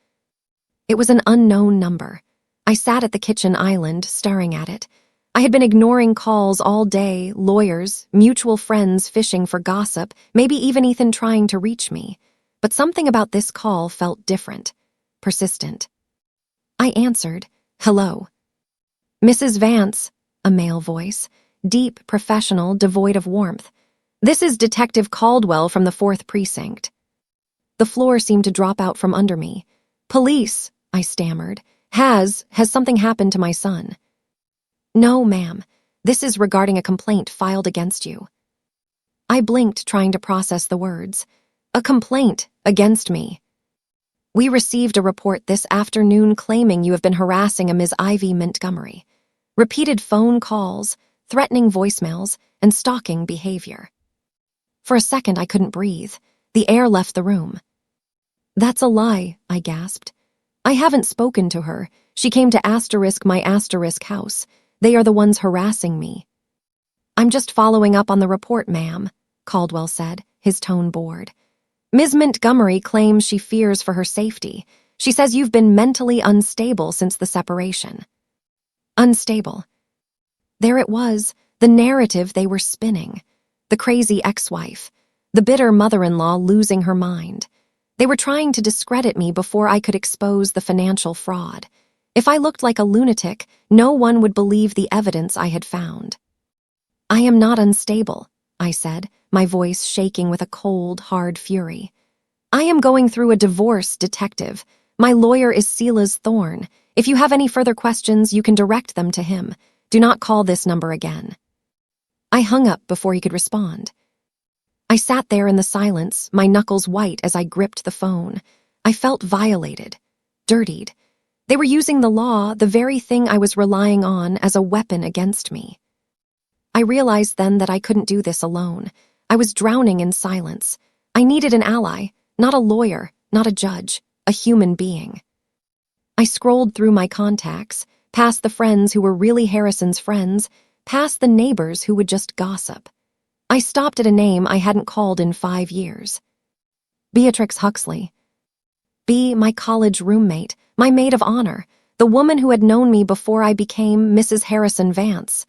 A: It was an unknown number. I sat at the kitchen island, staring at it. I had been ignoring calls all day, lawyers, mutual friends fishing for gossip, maybe even Ethan trying to reach me. But something about this call felt different, persistent. I answered, hello. Mrs. Vance, a male voice, deep, professional, devoid of warmth. This is Detective Caldwell from the 4th Precinct. The floor seemed to drop out from under me. Police, I stammered. Has something happened to my son? No, ma'am. This is regarding a complaint filed against you. I blinked, trying to process the words. A complaint against me. We received a report this afternoon claiming you have been harassing a Ms. Ivy Montgomery. Repeated phone calls, threatening voicemails, and stalking behavior. For a second, I couldn't breathe. The air left the room. That's a lie, I gasped. I haven't spoken to her. She came to my house. They are the ones harassing me. I'm just following up on the report, ma'am, Caldwell said, his tone bored. Ms. Montgomery claims she fears for her safety. She says you've been mentally unstable since the separation. Unstable. There it was, the narrative they were spinning. The crazy ex-wife, the bitter mother-in-law losing her mind. They were trying to discredit me before I could expose the financial fraud. If I looked like a lunatic, no one would believe the evidence I had found. I am not unstable, I said, my voice shaking with a cold, hard fury. I am going through a divorce, detective. My lawyer is Sela's Thorne. If you have any further questions, you can direct them to him. Do not call this number again. I hung up before he could respond. I sat there in the silence, my knuckles white as I gripped the phone. I felt violated, dirtied. They were using the law, the very thing I was relying on, as a weapon against me. I realized then that I couldn't do this alone. I was drowning in silence. I needed an ally, not a lawyer, not a judge, a human being. I scrolled through my contacts, past the friends who were really Harrison's friends, past the neighbors who would just gossip. I stopped at a name I hadn't called in 5 years. Beatrix Huxley. B, my college roommate, my maid of honor, the woman who had known me before I became Mrs. Harrison Vance.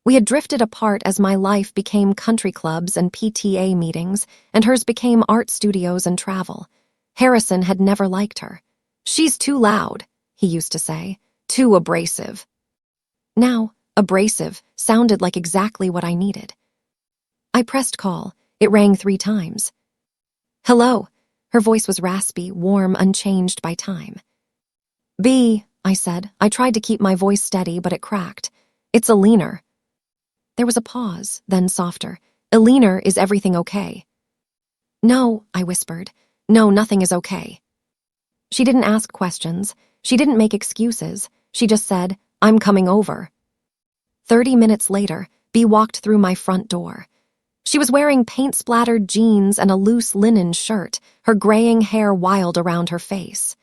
A: We had drifted apart as my life became country clubs and PTA meetings, and hers became art studios and travel. Harrison had never liked her. "She's too loud," he used to say, "too abrasive." Now, abrasive sounded like exactly what I needed. I pressed call. It rang 3 times. "Hello." Her voice was raspy, warm, unchanged by time. "B," I said. I tried to keep my voice steady, but it cracked. "It's Alina." There was a pause, then softer. "Alina, is everything okay?" "No," I whispered. "No, nothing is okay." She didn't ask questions. She didn't make excuses. She just said, "I'm coming over." 30 minutes later, B walked through my front door. She was wearing paint-splattered jeans and a loose linen shirt, her graying hair wild around her face.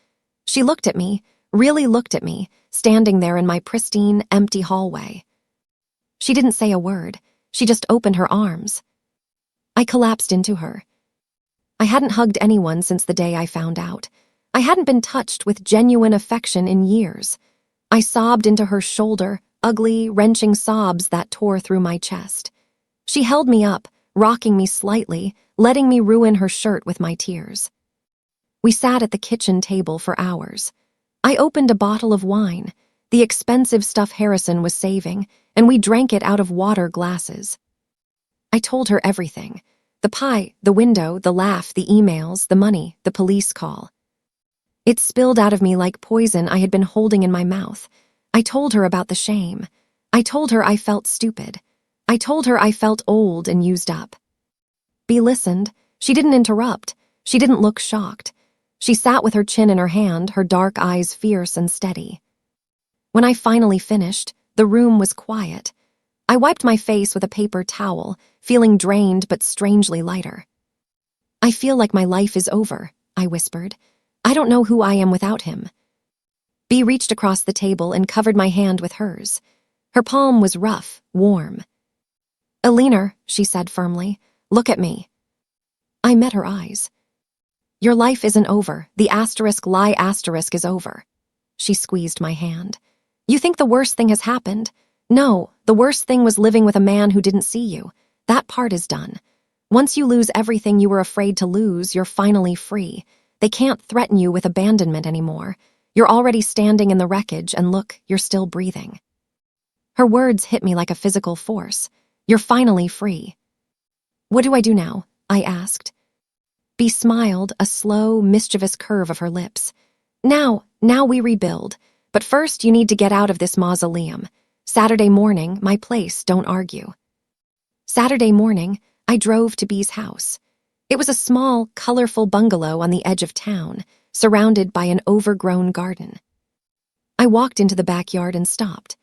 A: She looked at me, really looked at me, standing there in my pristine, empty hallway. She didn't say a word. She just opened her arms. I collapsed into her. I hadn't hugged anyone since the day I found out. I hadn't been touched with genuine affection in years. I sobbed into her shoulder, ugly, wrenching sobs that tore through my chest. She held me up, rocking me slightly, letting me ruin her shirt with my tears. We sat at the kitchen table for hours. I opened a bottle of wine, the expensive stuff Harrison was saving, and we drank it out of water glasses. I told her everything. The pie, the window, the laugh, the emails, the money, the police call. It spilled out of me like poison I had been holding in my mouth. I told her about the shame. I told her I felt stupid. I told her I felt old and used up. B listened. She didn't interrupt. She didn't look shocked. She sat with her chin in her hand, her dark eyes fierce and steady. When I finally finished, the room was quiet. I wiped my face with a paper towel, feeling drained but strangely lighter. "I feel like my life is over," I whispered. "I don't know who I am without him." B reached across the table and covered my hand with hers. Her palm was rough, warm. "Alina," she said firmly, "look at me." I met her eyes. "Your life isn't over. The *lie* is over." She squeezed my hand. "You think the worst thing has happened? No, the worst thing was living with a man who didn't see you. That part is done. Once you lose everything you were afraid to lose, you're finally free. They can't threaten you with abandonment anymore. You're already standing in the wreckage, and look, you're still breathing." Her words hit me like a physical force. "You're finally free." "What do I do now?" I asked. B smiled, a slow, mischievous curve of her lips. Now we rebuild. But first you need to get out of this mausoleum. Saturday morning, my place, don't argue." Saturday morning, I drove to B's house. It was a small, colorful bungalow on the edge of town, surrounded by an overgrown garden. I walked into the backyard and stopped.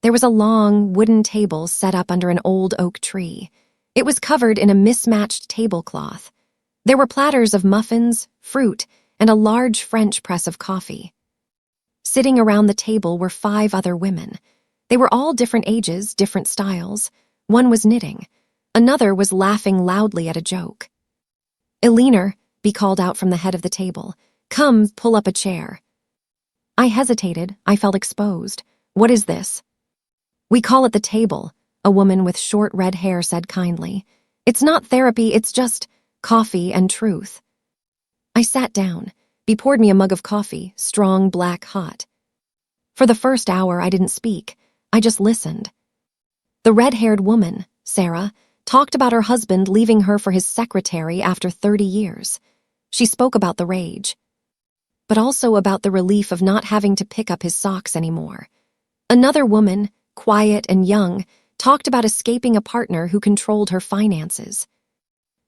A: There was a long, wooden table set up under an old oak tree. It was covered in a mismatched tablecloth. There were platters of muffins, fruit, and a large French press of coffee. Sitting around the table were 5 other women. They were all different ages, different styles. One was knitting. Another was laughing loudly at a joke. "Alina," B called out from the head of the table. "Come, pull up a chair." I hesitated. I felt exposed. "What is this?" "We call it the table," a woman with short red hair said kindly. "It's not therapy, it's just coffee and truth." I sat down. B poured me a mug of coffee, strong, black, hot. For the first hour, I didn't speak. I just listened. The red-haired woman, Sarah, talked about her husband leaving her for his secretary after 30 years. She spoke about the rage, but also about the relief of not having to pick up his socks anymore. Another woman, quiet and young, talked about escaping a partner who controlled her finances.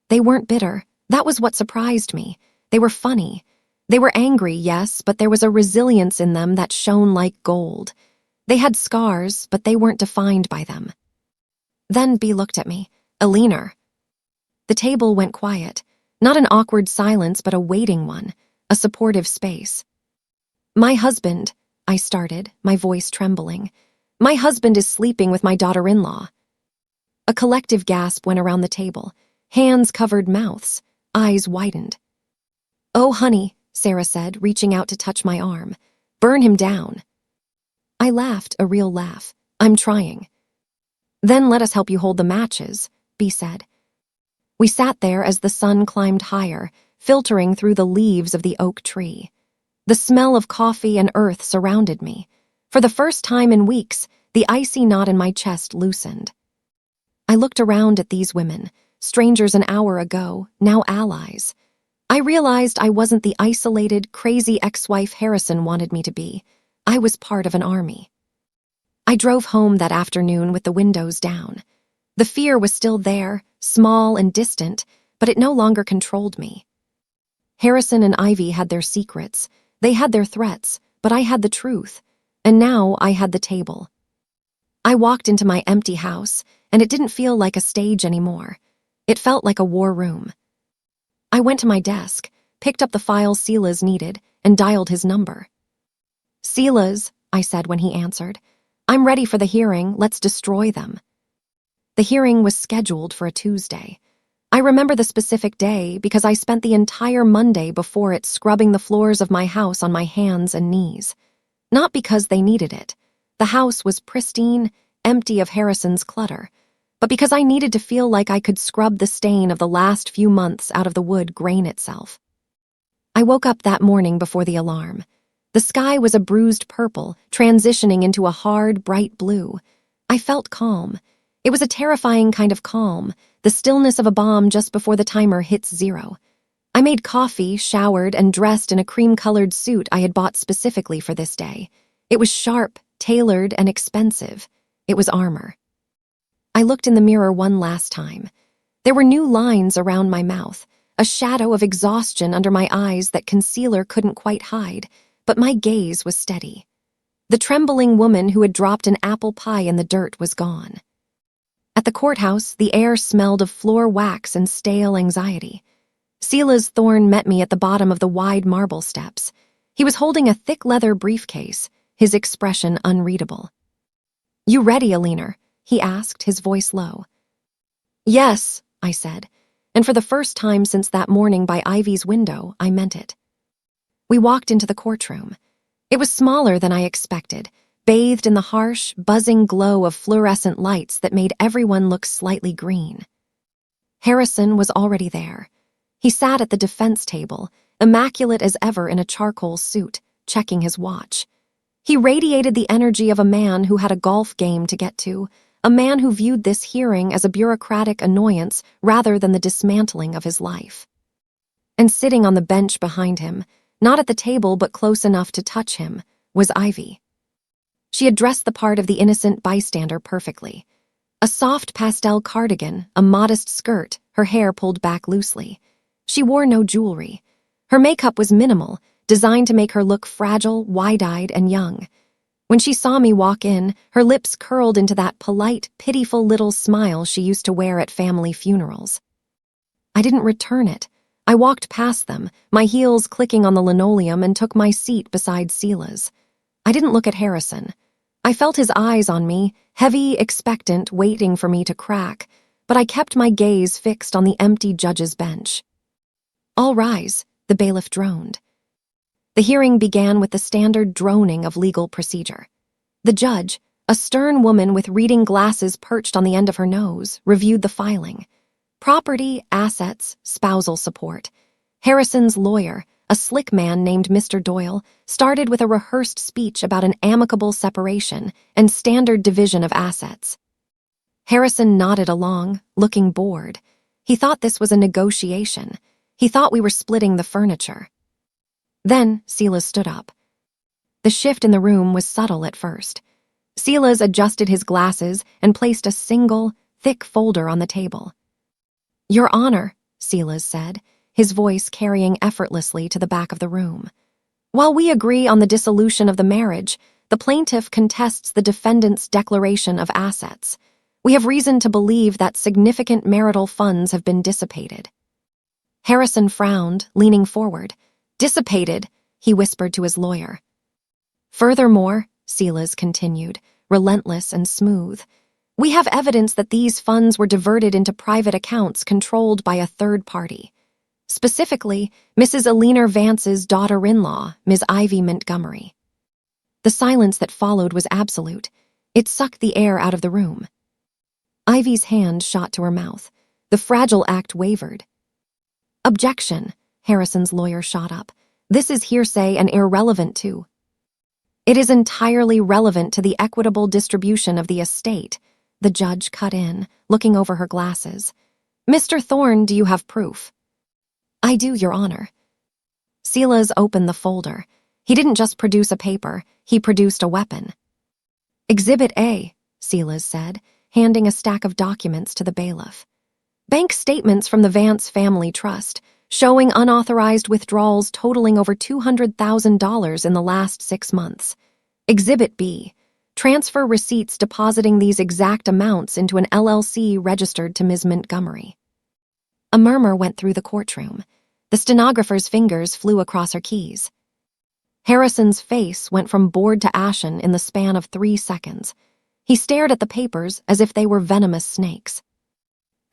A: They weren't bitter. That was what surprised me. They were funny. They were angry, yes, but there was a resilience in them that shone like gold. They had scars, but they weren't defined by them. Then B looked at me. "Alina." The table went quiet. Not an awkward silence, but a waiting one, a supportive space. "My husband," I started, my voice trembling. My husband is sleeping with my daughter-in-law." A collective gasp went around the table. Hands covered mouths. Eyes widened. "Oh, honey," Sarah said, reaching out to touch my arm. "Burn him down." I laughed, a real laugh. "I'm trying." "Then let us help you hold the matches," B said. We sat there as the sun climbed higher, filtering through the leaves of the oak tree. The smell of coffee and earth surrounded me. For the first time in weeks, the icy knot in my chest loosened. I looked around at these women, strangers an hour ago, now allies. I realized I wasn't the isolated, crazy ex-wife Harrison wanted me to be. I was part of an army. I drove home that afternoon with the windows down. The fear was still there, small and distant, but it no longer controlled me. Harrison and Ivy had their secrets. They had their threats, but I had the truth. And now I had the table. I walked into my empty house, and it didn't feel like a stage anymore. It felt like a war room. I went to my desk, picked up the file Silas needed, and dialed his number. "Silas," I said when he answered, "I'm ready for the hearing. Let's destroy them." The hearing was scheduled for a Tuesday. I remember the specific day because I spent the entire Monday before it scrubbing the floors of my house on my hands and knees. Not because they needed it. The house was pristine, empty of Harrison's clutter, but because I needed to feel like I could scrub the stain of the last few months out of the wood grain itself. I woke up that morning before the alarm. The sky was a bruised purple, transitioning into a hard, bright blue. I felt calm. It was a terrifying kind of calm, the stillness of a bomb just before the timer hits 0. I made coffee, showered, and dressed in a cream-colored suit I had bought specifically for this day. It was sharp, tailored, and expensive. It was armor. I looked in the mirror one last time. There were new lines around my mouth, a shadow of exhaustion under my eyes that concealer couldn't quite hide, but my gaze was steady. The trembling woman who had dropped an apple pie in the dirt was gone. At the courthouse, the air smelled of floor wax and stale anxiety. Silas Thorne met me at the bottom of the wide marble steps. He was holding a thick leather briefcase, his expression unreadable. "You ready, Alina?" he asked, his voice low. "Yes," I said, and for the first time since that morning by Ivy's window, I meant it. We walked into the courtroom. It was smaller than I expected, bathed in the harsh, buzzing glow of fluorescent lights that made everyone look slightly green. Harrison was already there. He sat at the defense table, immaculate as ever in a charcoal suit, checking his watch. He radiated the energy of a man who had a golf game to get to, a man who viewed this hearing as a bureaucratic annoyance rather than the dismantling of his life. And sitting on the bench behind him, not at the table but close enough to touch him, was Ivy. She had dressed the part of the innocent bystander perfectly. A soft pastel cardigan, a modest skirt, her hair pulled back loosely. She wore no jewelry. Her makeup was minimal, designed to make her look fragile, wide-eyed, and young. When she saw me walk in, her lips curled into that polite, pitiful little smile she used to wear at family funerals. I didn't return it. I walked past them, my heels clicking on the linoleum, and took my seat beside Silas. I didn't look at Harrison. I felt his eyes on me, heavy, expectant, waiting for me to crack, but I kept my gaze fixed on the empty judge's bench. "All rise," the bailiff droned. The hearing began with the standard droning of legal procedure. The judge, a stern woman with reading glasses perched on the end of her nose, reviewed the filing. Property, assets, spousal support. Harrison's lawyer, a slick man named Mr. Doyle, started with a rehearsed speech about an amicable separation and standard division of assets. Harrison nodded along, looking bored. He thought this was a negotiation. He thought we were splitting the furniture. Then Silas stood up. The shift in the room was subtle at first. Silas adjusted his glasses and placed a single, thick folder on the table. "Your Honor," Silas said, his voice carrying effortlessly to the back of the room. "While we agree on the dissolution of the marriage, the plaintiff contests the defendant's declaration of assets. We have reason to believe that significant marital funds have been dissipated." Harrison frowned, leaning forward. "Dissipated," he whispered to his lawyer. "Furthermore," Silas continued, relentless and smooth. "We have evidence that these funds were diverted into private accounts controlled by a third party. Specifically, Mrs. Eleanor Vance's daughter-in-law, Ms. Ivy Montgomery." The silence that followed was absolute. It sucked the air out of the room. Ivy's hand shot to her mouth. The fragile act wavered. "Objection," Harrison's lawyer shot up. "This is hearsay and irrelevant too." "It is entirely relevant to the equitable distribution of the estate," the judge cut in, looking over her glasses. "Mr. Thorne, do you have proof?" "I do, Your Honor." Silas opened the folder. He didn't just produce a paper, he produced a weapon. "Exhibit A," Silas said, handing a stack of documents to the bailiff. "Bank statements from the Vance Family Trust, showing unauthorized withdrawals totaling over $200,000 in the last 6 months. Exhibit B, transfer receipts depositing these exact amounts into an LLC registered to Ms. Montgomery." A murmur went through the courtroom. The stenographer's fingers flew across her keys. Harrison's face went from bored to ashen in the span of 3 seconds. He stared at the papers as if they were venomous snakes.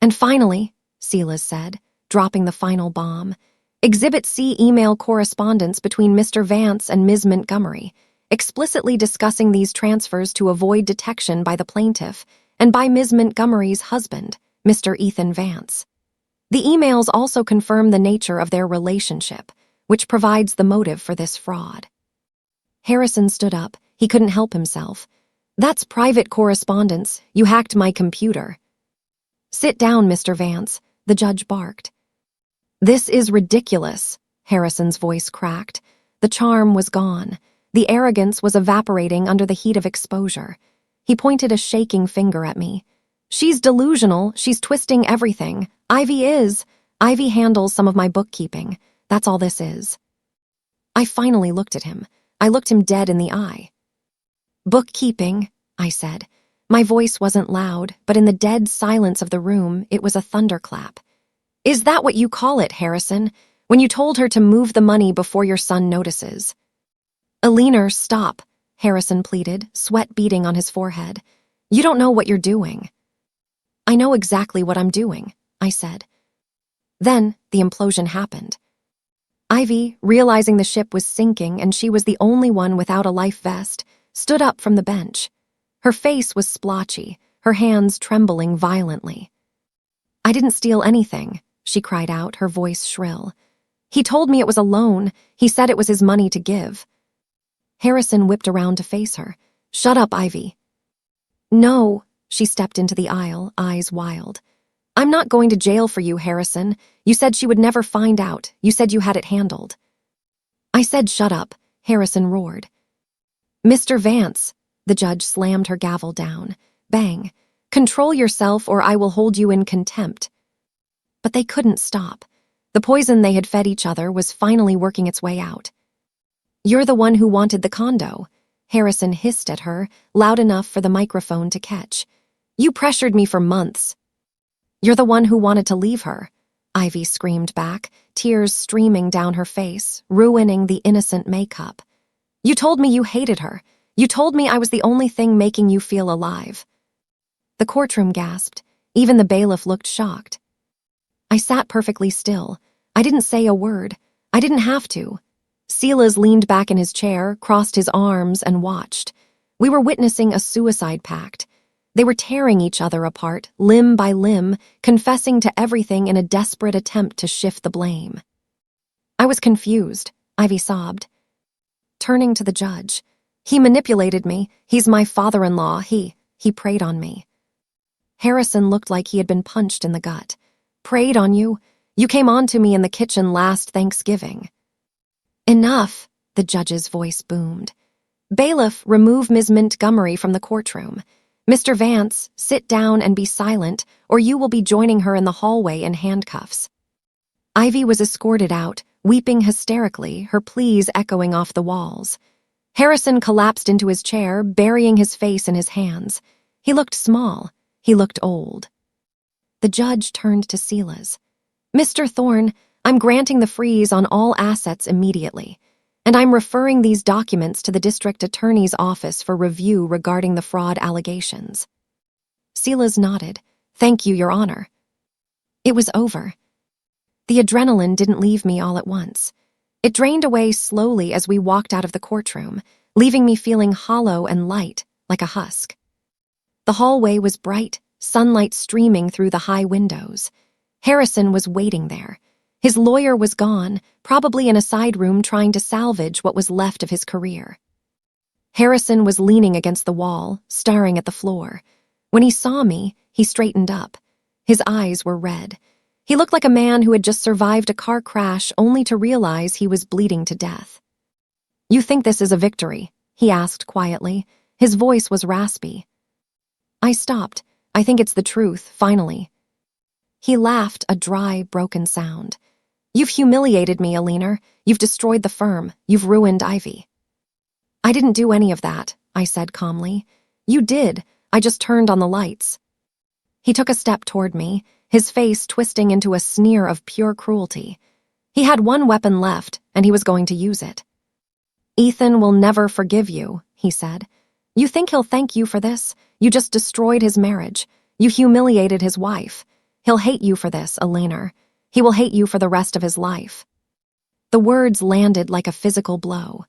A: "And finally," Silas said, dropping the final bomb, "Exhibit C, email correspondence between Mr. Vance and Ms. Montgomery, explicitly discussing these transfers to avoid detection by the plaintiff and by Ms. Montgomery's husband, Mr. Ethan Vance. The emails also confirm the nature of their relationship, which provides the motive for this fraud." Harrison stood up. He couldn't help himself. "That's private correspondence. You hacked my computer." "Sit down, Mr. Vance," the judge barked. "This is ridiculous," Harrison's voice cracked. The charm was gone. The arrogance was evaporating under the heat of exposure. He pointed a shaking finger at me. "She's delusional. She's twisting everything. Ivy is. Ivy handles some of my bookkeeping. That's all this is." I finally looked at him. I looked him dead in the eye. "Bookkeeping," I said. My voice wasn't loud, but in the dead silence of the room, it was a thunderclap. "Is that what you call it, Harrison, when you told her to move the money before your son notices?" "Eleanor, stop," Harrison pleaded, sweat beading on his forehead. "You don't know what you're doing." "I know exactly what I'm doing," I said. Then the implosion happened. Ivy, realizing the ship was sinking and she was the only one without a life vest, stood up from the bench. Her face was splotchy, her hands trembling violently. "I didn't steal anything," she cried out, her voice shrill. "He told me it was a loan. He said it was his money to give." Harrison whipped around to face her. "Shut up, Ivy." "No," she stepped into the aisle, eyes wild. "I'm not going to jail for you, Harrison. You said she would never find out. You said you had it handled." "I said shut up," Harrison roared. "Mr. Vance," the judge slammed her gavel down. Bang. "Control yourself or I will hold you in contempt." But they couldn't stop. The poison they had fed each other was finally working its way out. "You're the one who wanted the condo," Harrison hissed at her, loud enough for the microphone to catch. "You pressured me for months." "You're the one who wanted to leave her," Ivy screamed back, tears streaming down her face, ruining the innocent makeup. "You told me you hated her. You told me I was the only thing making you feel alive." The courtroom gasped. Even the bailiff looked shocked. I sat perfectly still. I didn't say a word. I didn't have to. Silas leaned back in his chair, crossed his arms, and watched. We were witnessing a suicide pact. They were tearing each other apart, limb by limb, confessing to everything in a desperate attempt to shift the blame. I was confused, Ivy sobbed. Turning to the judge. "He manipulated me. He's my father-in-law. He preyed on me." Harrison looked like he had been punched in the gut. "Preyed on you? You came on to me in the kitchen last Thanksgiving." "Enough," the judge's voice boomed. "Bailiff, remove Ms. Montgomery from the courtroom. Mr. Vance, sit down and be silent, or you will be joining her in the hallway in handcuffs." Ivy was escorted out, weeping hysterically, her pleas echoing off the walls. Harrison collapsed into his chair, burying his face in his hands. He looked small. He looked old. The judge turned to Silas. "Mr. Thorne, I'm granting the freeze on all assets immediately. and I'm referring these documents to the district attorney's office for review regarding the fraud allegations." Silas nodded. "Thank you, Your Honor." It was over. The adrenaline didn't leave me all at once. It drained away slowly as we walked out of the courtroom, leaving me feeling hollow and light, like a husk. The hallway was bright, sunlight streaming through the high windows. Harrison was waiting there. His lawyer was gone, probably in a side room trying to salvage what was left of his career. Harrison was leaning against the wall, staring at the floor. When he saw me, he straightened up. His eyes were red. He looked like a man who had just survived a car crash only to realize he was bleeding to death. "You think this is a victory?" he asked quietly. His voice was raspy. I stopped. "I think it's the truth, finally." He laughed, a dry, broken sound. "You've humiliated me, Alina. You've destroyed the firm. You've ruined Ivy." "I didn't do any of that," I said calmly. "You did. I just turned on the lights." He took a step toward me, his face twisting into a sneer of pure cruelty. He had one weapon left, and he was going to use it. "Ethan will never forgive you," he said. "You think he'll thank you for this? You just destroyed his marriage. You humiliated his wife. He'll hate you for this, Alina. He will hate you for the rest of his life." The words landed like a physical blow.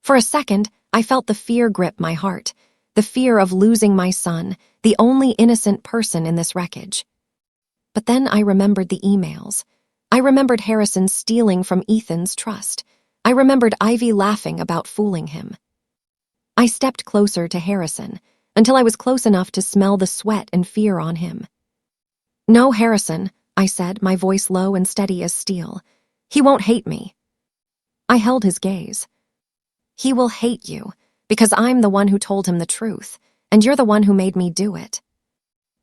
A: For a second, I felt the fear grip my heart, the fear of losing my son, the only innocent person in this wreckage. But then I remembered the emails. I remembered Harrison stealing from Ethan's trust. I remembered Ivy laughing about fooling him. I stepped closer to Harrison, until I was close enough to smell the sweat and fear on him. "No, Harrison," I said, my voice low and steady as steel. "He won't hate me." I held his gaze. "He will hate you, because I'm the one who told him the truth, and you're the one who made me do it."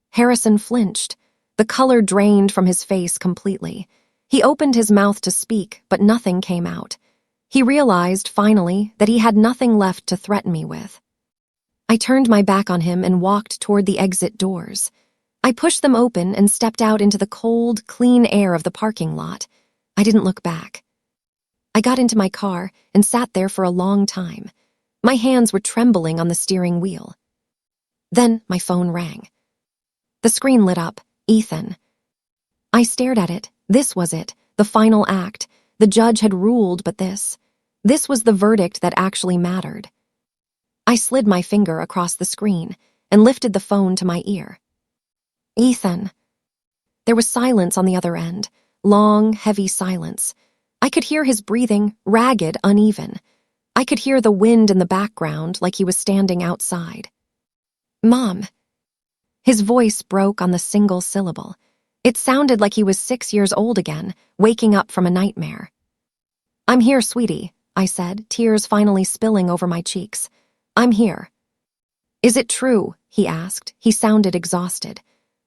A: Harrison flinched. The color drained from his face completely. He opened his mouth to speak, but nothing came out. He realized, finally, that he had nothing left to threaten me with. I turned my back on him and walked toward the exit doors. I pushed them open and stepped out into the cold, clean air of the parking lot. I didn't look back. I got into my car and sat there for a long time. My hands were trembling on the steering wheel. Then my phone rang. The screen lit up. Ethan. I stared at it. This was it, the final act. The judge had ruled, but this was the verdict that actually mattered. I slid my finger across the screen and lifted the phone to my ear. "Ethan." There was silence on the other end, long, heavy silence. I could hear his breathing, ragged, uneven. I could hear the wind in the background like he was standing outside. "Mom." His voice broke on the single syllable. It sounded like he was 6 years old again, waking up from a nightmare. "I'm here, sweetie," I said, tears finally spilling over my cheeks. "I'm here." "Is it true?" he asked. He sounded exhausted.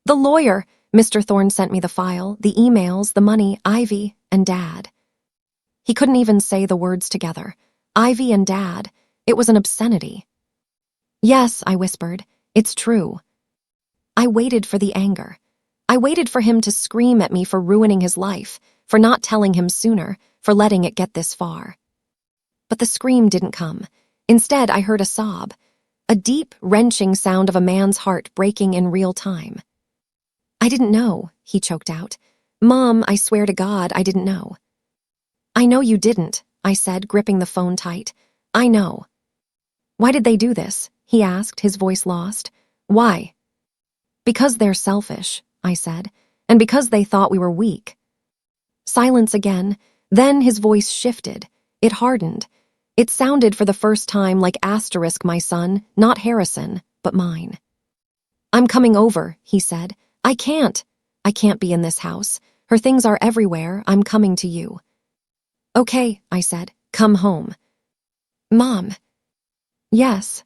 A: "The lawyer," Mr. Thorne sent me the file, the emails, the money, Ivy, and Dad. He couldn't even say the words together. Ivy and Dad. It was an obscenity. "Yes," I whispered. "It's true." I waited for the anger. I waited for him to scream at me for ruining his life, for not telling him sooner, for letting it get this far. But the scream didn't come. Instead, I heard a sob, a deep, wrenching sound of a man's heart breaking in real time. "I didn't know," he choked out. "Mom, I swear to God, I didn't know." "I know you didn't," I said, gripping the phone tight. "I know." "Why did they do this?" he asked, his voice lost. "Why?" "Because they're selfish," I said, "and because they thought we were weak." Silence again. Then his voice shifted. It hardened. It sounded for the first time like asterisk my son, not Harrison, but mine. "I'm coming over," he said. I can't be in this house. Her things are everywhere. I'm coming to you." "Okay," I said. "Come home." "Mom." "Yes."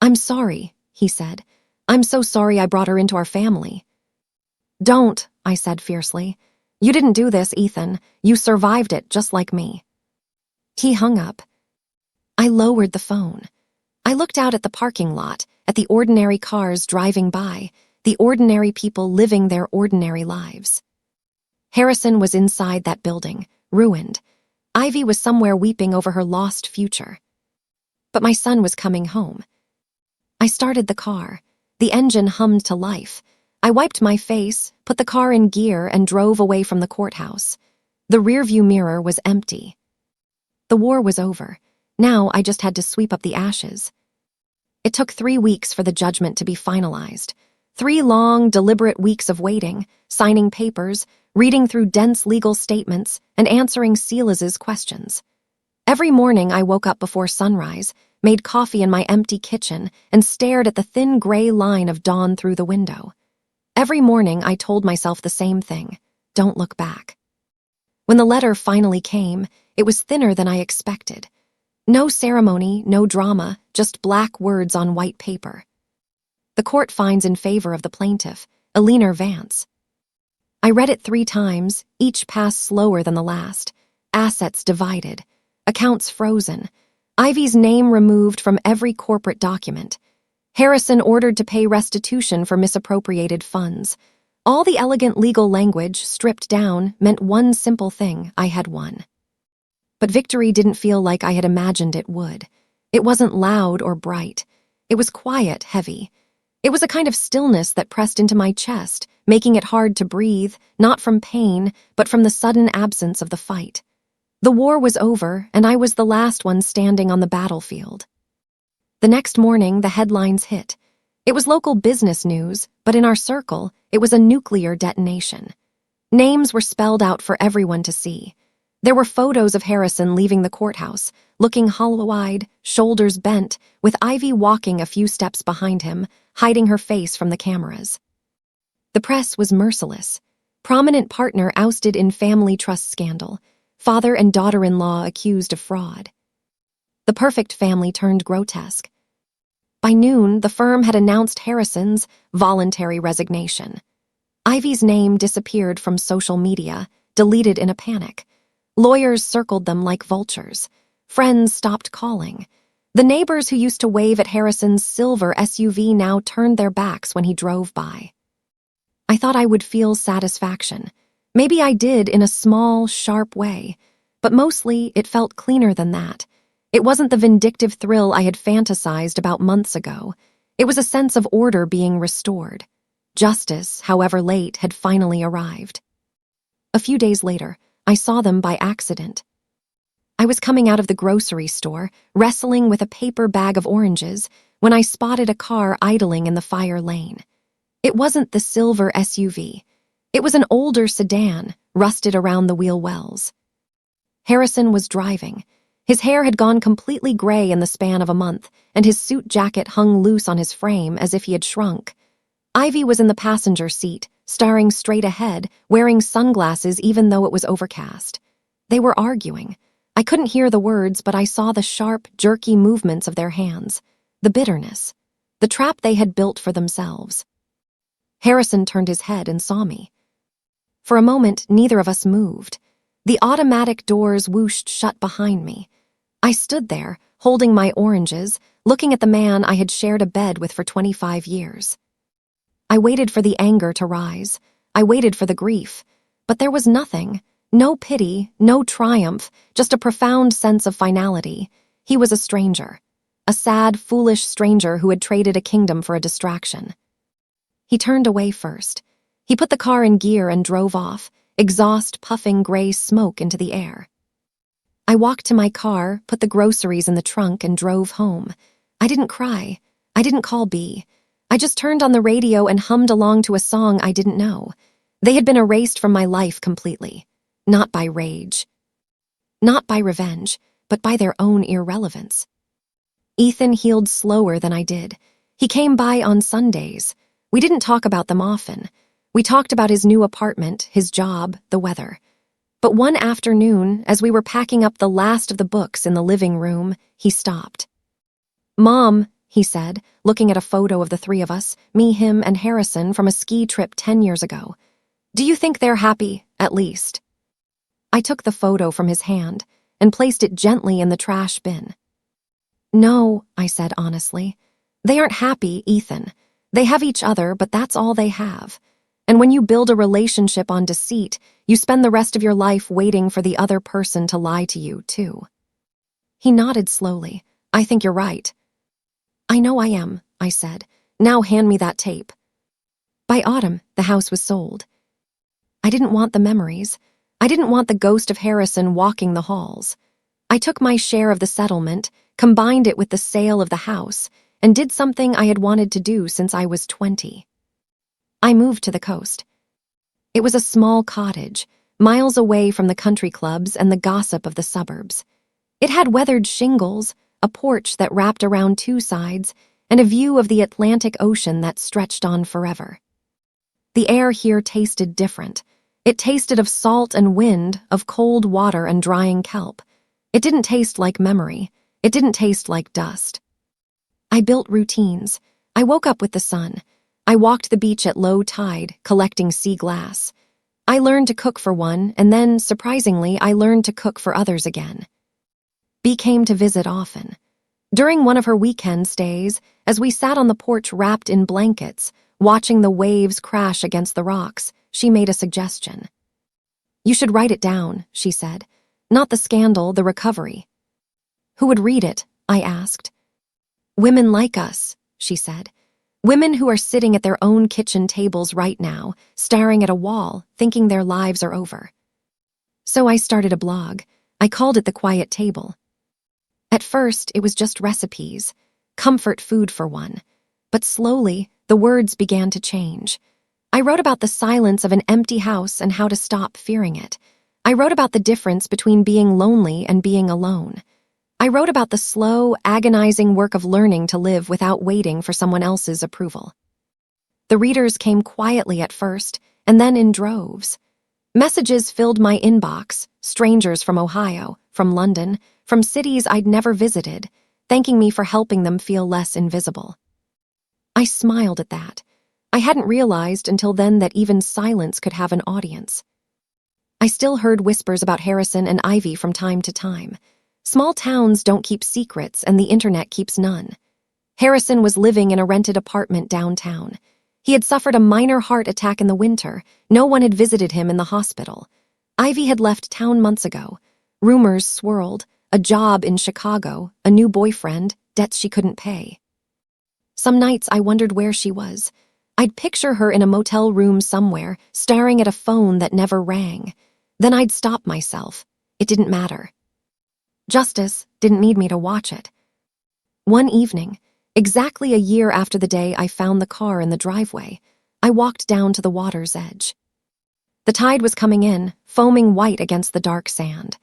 A: "I'm sorry," he said. "I'm so sorry I brought her into our family." "Don't," I said fiercely. "You didn't do this, Ethan. You survived it just like me." He hung up. I lowered the phone. I looked out at the parking lot, at the ordinary cars driving by, the ordinary people living their ordinary lives. Harrison was inside that building, ruined. Ivy was somewhere weeping over her lost future. But my son was coming home. I started the car. The engine hummed to life. I wiped my face, put the car in gear, and drove away from the courthouse. The rearview mirror was empty. The war was over. Now I just had to sweep up the ashes. It took 3 weeks for the judgment to be finalized. 3 long, deliberate weeks of waiting, signing papers, reading through dense legal statements, and answering Silas's questions. Every morning I woke up before sunrise, made coffee in my empty kitchen, and stared at the thin gray line of dawn through the window. Every morning I told myself the same thing: don't look back. When the letter finally came, it was thinner than I expected. No ceremony, no drama, just black words on white paper. The court finds in favor of the plaintiff, Eleanor Vance. I read it 3 times, each pass slower than the last. Assets divided, accounts frozen, Ivy's name removed from every corporate document. Harrison ordered to pay restitution for misappropriated funds. All the elegant legal language, stripped down, meant one simple thing: I had won. But victory didn't feel like I had imagined it would. It wasn't loud or bright. It was quiet, heavy. It was a kind of stillness that pressed into my chest, making it hard to breathe, not from pain, but from the sudden absence of the fight. The war was over, and I was the last one standing on the battlefield. The next morning, the headlines hit. It was local business news, but in our circle, it was a nuclear detonation. Names were spelled out for everyone to see. There were photos of Harrison leaving the courthouse, looking hollow-eyed, shoulders bent, with Ivy walking a few steps behind him, hiding her face from the cameras. The press was merciless. Prominent partner ousted in family trust scandal. Father and daughter-in-law accused of fraud. The perfect family turned grotesque. By noon, the firm had announced Harrison's voluntary resignation. Ivy's name disappeared from social media, deleted in a panic. Lawyers circled them like vultures. Friends stopped calling. The neighbors who used to wave at Harrison's silver SUV now turned their backs when he drove by. I thought I would feel satisfaction. Maybe I did in a small, sharp way, but mostly it felt cleaner than that. It wasn't the vindictive thrill I had fantasized about months ago. It was a sense of order being restored. Justice, however late, had finally arrived. A few days later, I saw them by accident. I was coming out of the grocery store, wrestling with a paper bag of oranges, when I spotted a car idling in the fire lane. It wasn't the silver SUV. It was an older sedan, rusted around the wheel wells. Harrison was driving. His hair had gone completely gray in the span of a month, and his suit jacket hung loose on his frame as if he had shrunk. Ivy was in the passenger seat, staring straight ahead, wearing sunglasses even though it was overcast. They were arguing. I couldn't hear the words, but I saw the sharp, jerky movements of their hands, the bitterness, the trap they had built for themselves. Harrison turned his head and saw me. For a moment, neither of us moved. The automatic doors whooshed shut behind me. I stood there, holding my oranges, looking at the man I had shared a bed with for 25 years. I waited for the anger to rise. I waited for the grief. But there was nothing. No pity, no triumph, just a profound sense of finality. He was a stranger. A sad, foolish stranger who had traded a kingdom for a distraction. He turned away first. He put the car in gear and drove off, exhaust puffing gray smoke into the air. I walked to my car, put the groceries in the trunk, and drove home. I didn't cry. I didn't call B. I just turned on the radio and hummed along to a song I didn't know. They had been erased from my life completely. Not by rage. Not by revenge, but by their own irrelevance. Ethan healed slower than I did. He came by on Sundays. We didn't talk about them often. We talked about his new apartment, his job, the weather. But one afternoon, as we were packing up the last of the books in the living room, he stopped. "Mom," he said, looking at a photo of the 3 of us, me, him, and Harrison from a ski trip 10 years ago. "Do you think they're happy, at least?" I took the photo from his hand and placed it gently in the trash bin. "No," I said honestly. "They aren't happy, Ethan. They have each other, but that's all they have. And when you build a relationship on deceit, You spend the rest of your life waiting for the other person to lie to you, too. He nodded slowly. I think you're right. I know I am, I said. Now hand me that tape. By autumn, the house was sold. I didn't want the memories. I didn't want the ghost of Harrison walking the halls. I took my share of the settlement, combined it with the sale of the house, and did something I had wanted to do since I was 20. I moved to the coast. It was a small cottage, miles away from the country clubs and the gossip of the suburbs. It had weathered shingles, a porch that wrapped around two sides, and a view of the Atlantic Ocean that stretched on forever. The air here tasted different. It tasted of salt and wind, of cold water and drying kelp. It didn't taste like memory. It didn't taste like dust. I built routines. I woke up with the sun. I walked the beach at low tide, collecting sea glass. I learned to cook for one, and then, surprisingly, I learned to cook for others again. Bea came to visit often. During one of her weekend stays, as we sat on the porch wrapped in blankets, watching the waves crash against the rocks, she made a suggestion. You should write it down, she said. Not the scandal, the recovery. Who would read it? I asked. Women like us, she said. Women who are sitting at their own kitchen tables right now, staring at a wall, thinking their lives are over. So I started a blog. I called it The Quiet Table. At first, it was just recipes, comfort food for one. But slowly, the words began to change. I wrote about the silence of an empty house and how to stop fearing it. I wrote about the difference between being lonely and being alone. I wrote about the slow, agonizing work of learning to live without waiting for someone else's approval. The readers came quietly at first, and then in droves. Messages filled my inbox, strangers from Ohio, from London, from cities I'd never visited, thanking me for helping them feel less invisible. I smiled at that. I hadn't realized until then that even silence could have an audience. I still heard whispers about Harrison and Ivy from time to time. Small towns don't keep secrets, and the internet keeps none. Harrison was living in a rented apartment downtown. He had suffered a minor heart attack in the winter. No one had visited him in the hospital. Ivy had left town months ago. Rumors swirled. A job in Chicago, a new boyfriend, debts she couldn't pay. Some nights I wondered where she was. I'd picture her in a motel room somewhere, staring at a phone that never rang. Then I'd stop myself. It didn't matter. Justice didn't need me to watch it. One evening, exactly a year after the day I found the car in the driveway, I walked down to the water's edge. The tide was coming in, foaming white against the dark sand.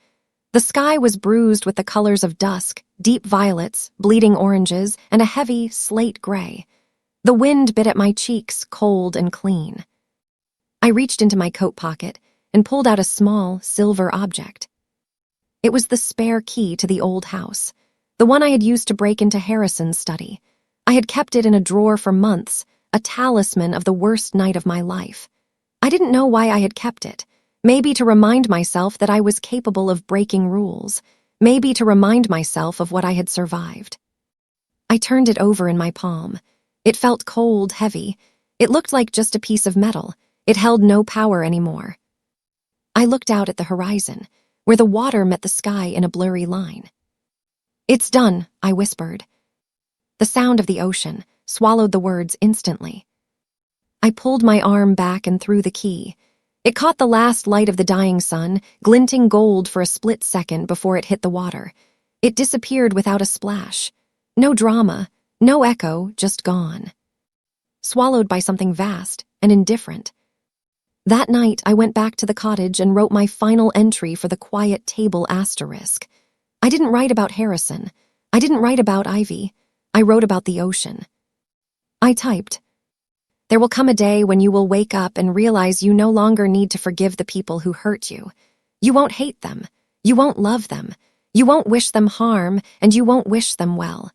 A: The sky was bruised with the colors of dusk, deep violets, bleeding oranges, and a heavy slate gray. The wind bit at my cheeks, cold and clean. I reached into my coat pocket and pulled out a small, silver object. It was the spare key to the old house, the one I had used to break into Harrison's study. I had kept it in a drawer for months, a talisman of the worst night of my life. I didn't know why I had kept it. Maybe to remind myself that I was capable of breaking rules. Maybe to remind myself of what I had survived. I turned it over in my palm. It felt cold, heavy. It looked like just a piece of metal. It held no power anymore. I looked out at the horizon, where the water met the sky in a blurry line. It's done, I whispered. The sound of the ocean swallowed the words instantly. I pulled my arm back and threw the key. It caught the last light of the dying sun, glinting gold for a split second before it hit the water. It disappeared without a splash. No drama, no echo, just gone. Swallowed by something vast and indifferent. That night, I went back to the cottage and wrote my final entry for the Quiet Table asterisk. I didn't write about Harrison. I didn't write about Ivy. I wrote about the ocean. I typed, there will come a day when you will wake up and realize you no longer need to forgive the people who hurt you. You won't hate them. You won't love them. You won't wish them harm, and you won't wish them well.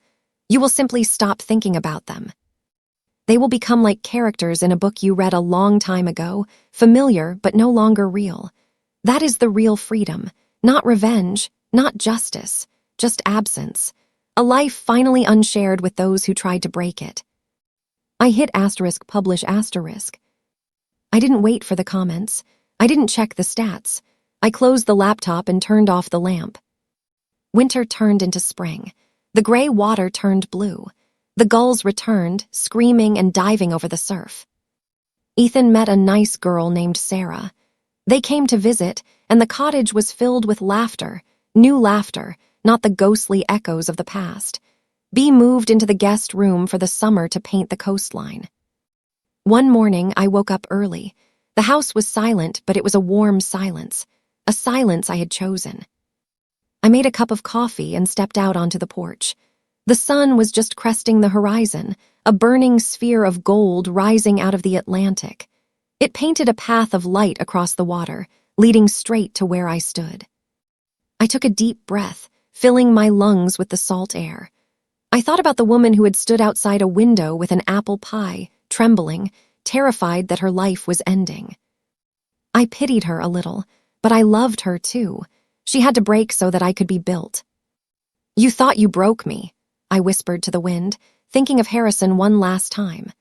A: You will simply stop thinking about them. They will become like characters in a book you read a long time ago, familiar but no longer real. That is the real freedom, not revenge, not justice, just absence. A life finally unshared with those who tried to break it. I hit *publish*. I didn't wait for the comments. I didn't check the stats. I closed the laptop and turned off the lamp. Winter turned into spring. The gray water turned blue. The gulls returned, screaming and diving over the surf. Ethan met a nice girl named Sarah. They came to visit, and the cottage was filled with laughter, new laughter, not the ghostly echoes of the past. Bea moved into the guest room for the summer to paint the coastline. One morning, I woke up early. The house was silent, but it was a warm silence, a silence I had chosen. I made a cup of coffee and stepped out onto the porch. The sun was just cresting the horizon, a burning sphere of gold rising out of the Atlantic. It painted a path of light across the water, leading straight to where I stood. I took a deep breath, filling my lungs with the salt air. I thought about the woman who had stood outside a window with an apple pie, trembling, terrified that her life was ending. I pitied her a little, but I loved her too. She had to break so that I could be built. "You thought you broke me," I whispered to the wind, thinking of Harrison one last time.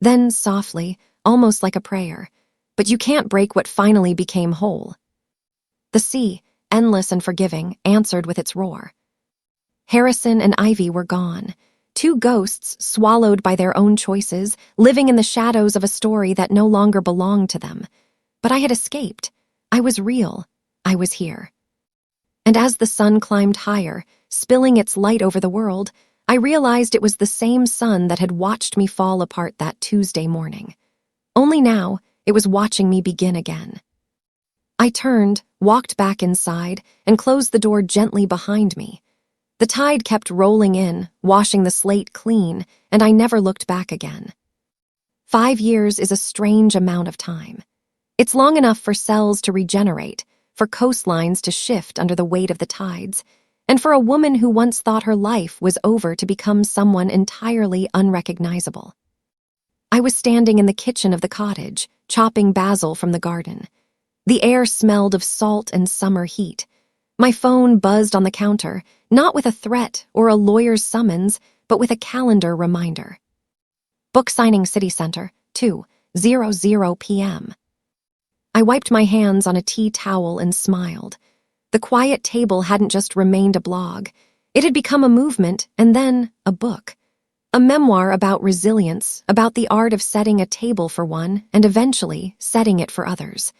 A: Then, softly, almost like a prayer, "But you can't break what finally became whole." The sea, endless and forgiving, answered with its roar. Harrison and Ivy were gone, two ghosts swallowed by their own choices, living in the shadows of a story that no longer belonged to them. But I had escaped. I was real. I was here. And as the sun climbed higher, spilling its light over the world, I realized it was the same sun that had watched me fall apart that Tuesday morning. Only now, it was watching me begin again. I turned, walked back inside, and closed the door gently behind me. The tide kept rolling in, washing the slate clean, and I never looked back again. 5 years is a strange amount of time. It's long enough for cells to regenerate, for coastlines to shift under the weight of the tides, and for a woman who once thought her life was over to become someone entirely unrecognizable. I was standing in the kitchen of the cottage, chopping basil from the garden. The air smelled of salt and summer heat. My phone buzzed on the counter, not with a threat or a lawyer's summons, but with a calendar reminder. Book signing City Center, 2:00 p.m. I wiped my hands on a tea towel and smiled. The quiet table hadn't just remained a blog. It had become a movement and then a book. A memoir about resilience, about the art of setting a table for one and eventually setting it for others.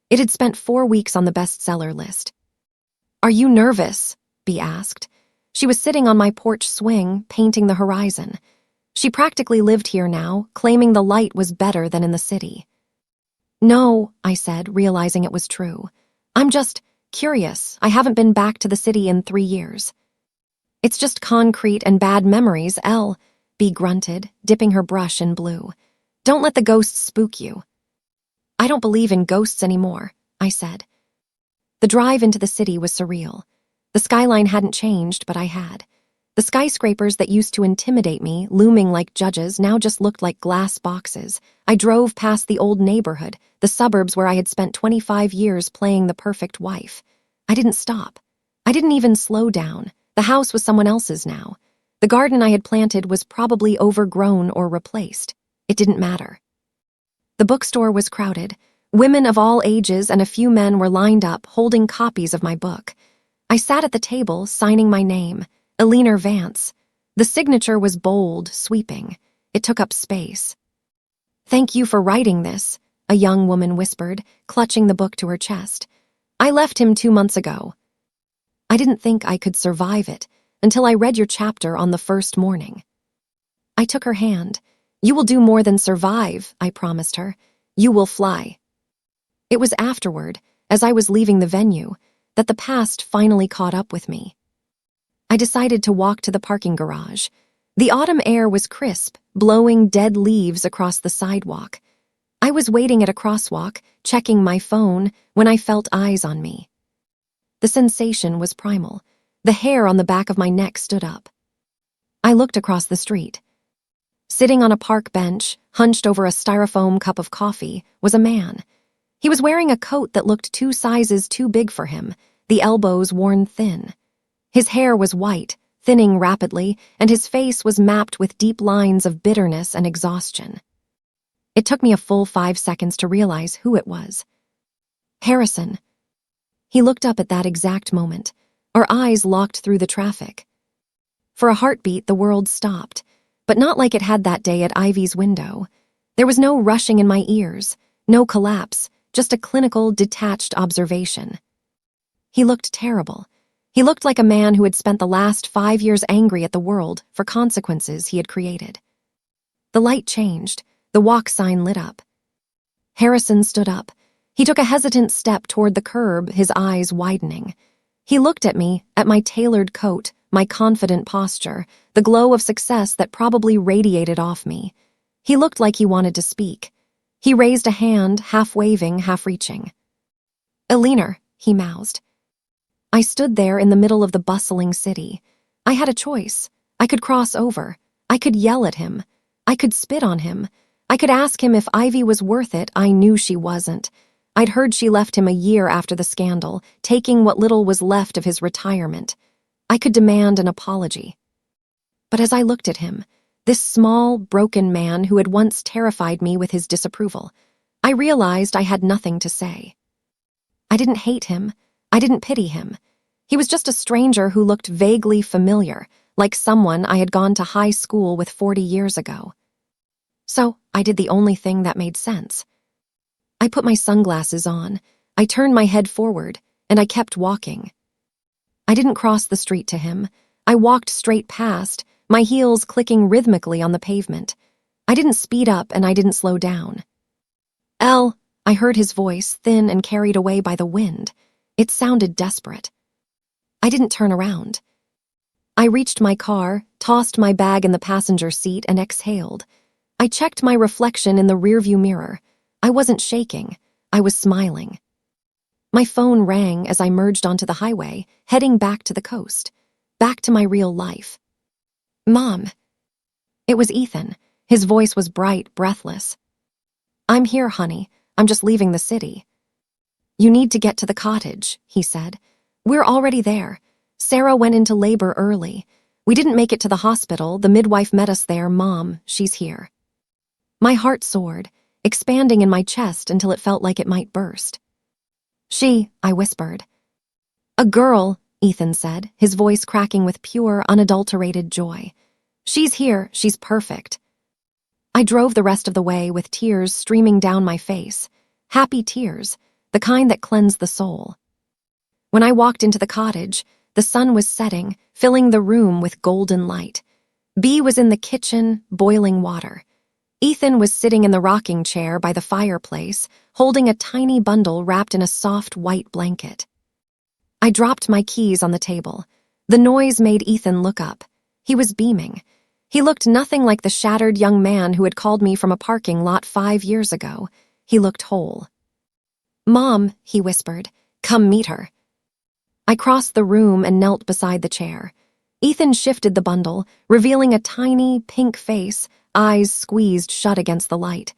A: It had spent 4 weeks on the bestseller list. "Are you nervous?" Bea asked. She was sitting on my porch swing, painting the horizon. She practically lived here now, claiming the light was better than in the city. "No," I said, realizing it was true. "I'm just curious. I haven't been back to the city in 3 years." "It's just concrete and bad memories, Bea grunted, dipping her brush in blue. "Don't let the ghosts spook you." "I don't believe in ghosts anymore," I said. The drive into the city was surreal. The skyline hadn't changed, but I had. The skyscrapers that used to intimidate me, looming like judges, now just looked like glass boxes. I drove past the old neighborhood, the suburbs where I had spent 25 years playing the perfect wife. I didn't stop. I didn't even slow down. The house was someone else's now. The garden I had planted was probably overgrown or replaced. It didn't matter. The bookstore was crowded. Women of all ages and a few men were lined up, holding copies of my book. I sat at the table, signing my name, Eleanor Vance. The signature was bold, sweeping. It took up space. "Thank you for writing this," a young woman whispered, clutching the book to her chest. "I left him 2 months ago. I didn't think I could survive it until I read your chapter on the first morning." I took her hand. "You will do more than survive," I promised her. "You will fly." It was afterward, as I was leaving the venue, that the past finally caught up with me. I decided to walk to the parking garage. The autumn air was crisp, blowing dead leaves across the sidewalk. I was waiting at a crosswalk, checking my phone, when I felt eyes on me. The sensation was primal. The hair on the back of my neck stood up. I looked across the street. Sitting on a park bench, hunched over a styrofoam cup of coffee, was a man. He was wearing a coat that looked 2 sizes too big for him, the elbows worn thin. His hair was white, thinning rapidly, and his face was mapped with deep lines of bitterness and exhaustion. It took me a full 5 seconds to realize who it was. Harrison. He looked up at that exact moment. Our eyes locked through the traffic. For a heartbeat, the world stopped, but not like it had that day at Ivy's window. There was no rushing in my ears, no collapse, just a clinical, detached observation. He looked terrible. He looked like a man who had spent the last 5 years angry at the world for consequences he had created. The light changed. The walk sign lit up. Harrison stood up. He took a hesitant step toward the curb, his eyes widening. He looked at me, at my tailored coat, my confident posture, the glow of success that probably radiated off me. He looked like he wanted to speak. He raised a hand, half waving, half reaching. "Eleanor," he mouthed. I stood there in the middle of the bustling city. I had a choice. I could cross over. I could yell at him. I could spit on him. I could ask him if Ivy was worth it. I knew she wasn't. I'd heard she left him a year after the scandal, taking what little was left of his retirement. I could demand an apology. But as I looked at him, this small, broken man who had once terrified me with his disapproval, I realized I had nothing to say. I didn't hate him. I didn't pity him. He was just a stranger who looked vaguely familiar, like someone I had gone to high school with 40 years ago. So I did the only thing that made sense. I put my sunglasses on, I turned my head forward, and I kept walking. I didn't cross the street to him. I walked straight past, my heels clicking rhythmically on the pavement. I didn't speed up and I didn't slow down. "Elle," I heard his voice, thin and carried away by the wind. It sounded desperate. I didn't turn around. I reached my car, tossed my bag in the passenger seat, and exhaled. I checked my reflection in the rearview mirror. I wasn't shaking. I was smiling. My phone rang as I merged onto the highway, heading back to the coast, back to my real life. "Mom." It was Ethan. His voice was bright, breathless. "I'm here, honey. I'm just leaving the city." "You need to get to the cottage," he said. "We're already there. Sarah went into labor early. We didn't make it to the hospital. The midwife met us there. Mom, she's here." My heart soared, expanding in my chest until it felt like it might burst. "She," I whispered. "A girl," Ethan said, his voice cracking with pure, unadulterated joy. "She's here. She's perfect." I drove the rest of the way with tears streaming down my face. Happy tears, the kind that cleanse the soul. When I walked into the cottage, the sun was setting, filling the room with golden light. Bea was in the kitchen, boiling water. Ethan was sitting in the rocking chair by the fireplace, holding a tiny bundle wrapped in a soft white blanket. I dropped my keys on the table. The noise made Ethan look up. He was beaming. He looked nothing like the shattered young man who had called me from a parking lot 5 years ago. He looked whole. "Mom," he whispered, "come meet her." I crossed the room and knelt beside the chair. Ethan shifted the bundle, revealing a tiny, pink face, eyes squeezed shut against the light.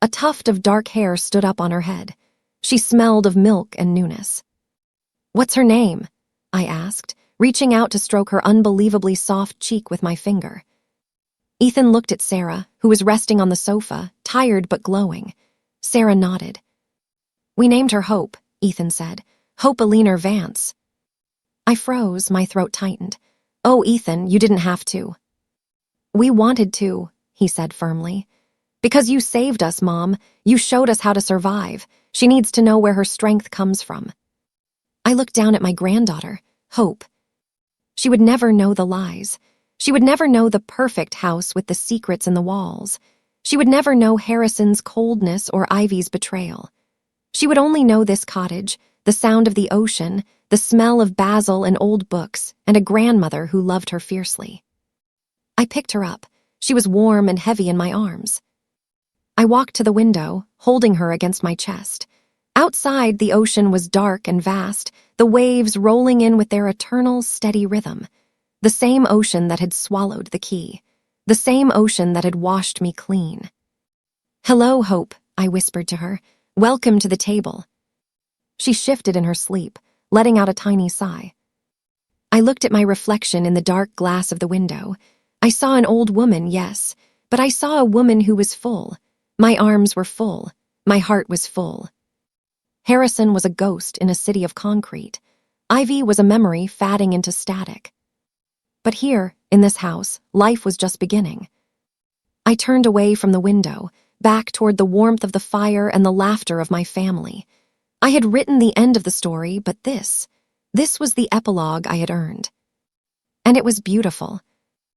A: A tuft of dark hair stood up on her head. She smelled of milk and newness. "What's her name?" I asked, reaching out to stroke her unbelievably soft cheek with my finger. Ethan looked at Sarah, who was resting on the sofa, tired but glowing. Sarah nodded. "We named her Hope," Ethan said. "Hope Eleanor Vance." I froze, my throat tightened. "Oh, Ethan, you didn't have to." "We wanted to," he said firmly. "Because you saved us, Mom. You showed us how to survive. She needs to know where her strength comes from." I looked down at my granddaughter, Hope. She would never know the lies. She would never know the perfect house with the secrets in the walls. She would never know Harrison's coldness or Ivy's betrayal. She would only know this cottage, the sound of the ocean, the smell of basil and old books, and a grandmother who loved her fiercely. I picked her up. She was warm and heavy in my arms. I walked to the window, holding her against my chest. Outside, the ocean was dark and vast, the waves rolling in with their eternal, steady rhythm. The same ocean that had swallowed the key. The same ocean that had washed me clean. "Hello, Hope," I whispered to her. "Welcome to the table." She shifted in her sleep, letting out a tiny sigh. I looked at my reflection in the dark glass of the window. I saw an old woman, yes, but I saw a woman who was full. My arms were full. My heart was full. Harrison was a ghost in a city of concrete. Ivy was a memory fading into static. But here, in this house, life was just beginning. I turned away from the window, back toward the warmth of the fire and the laughter of my family. I had written the end of the story, but this was the epilogue I had earned. And it was beautiful.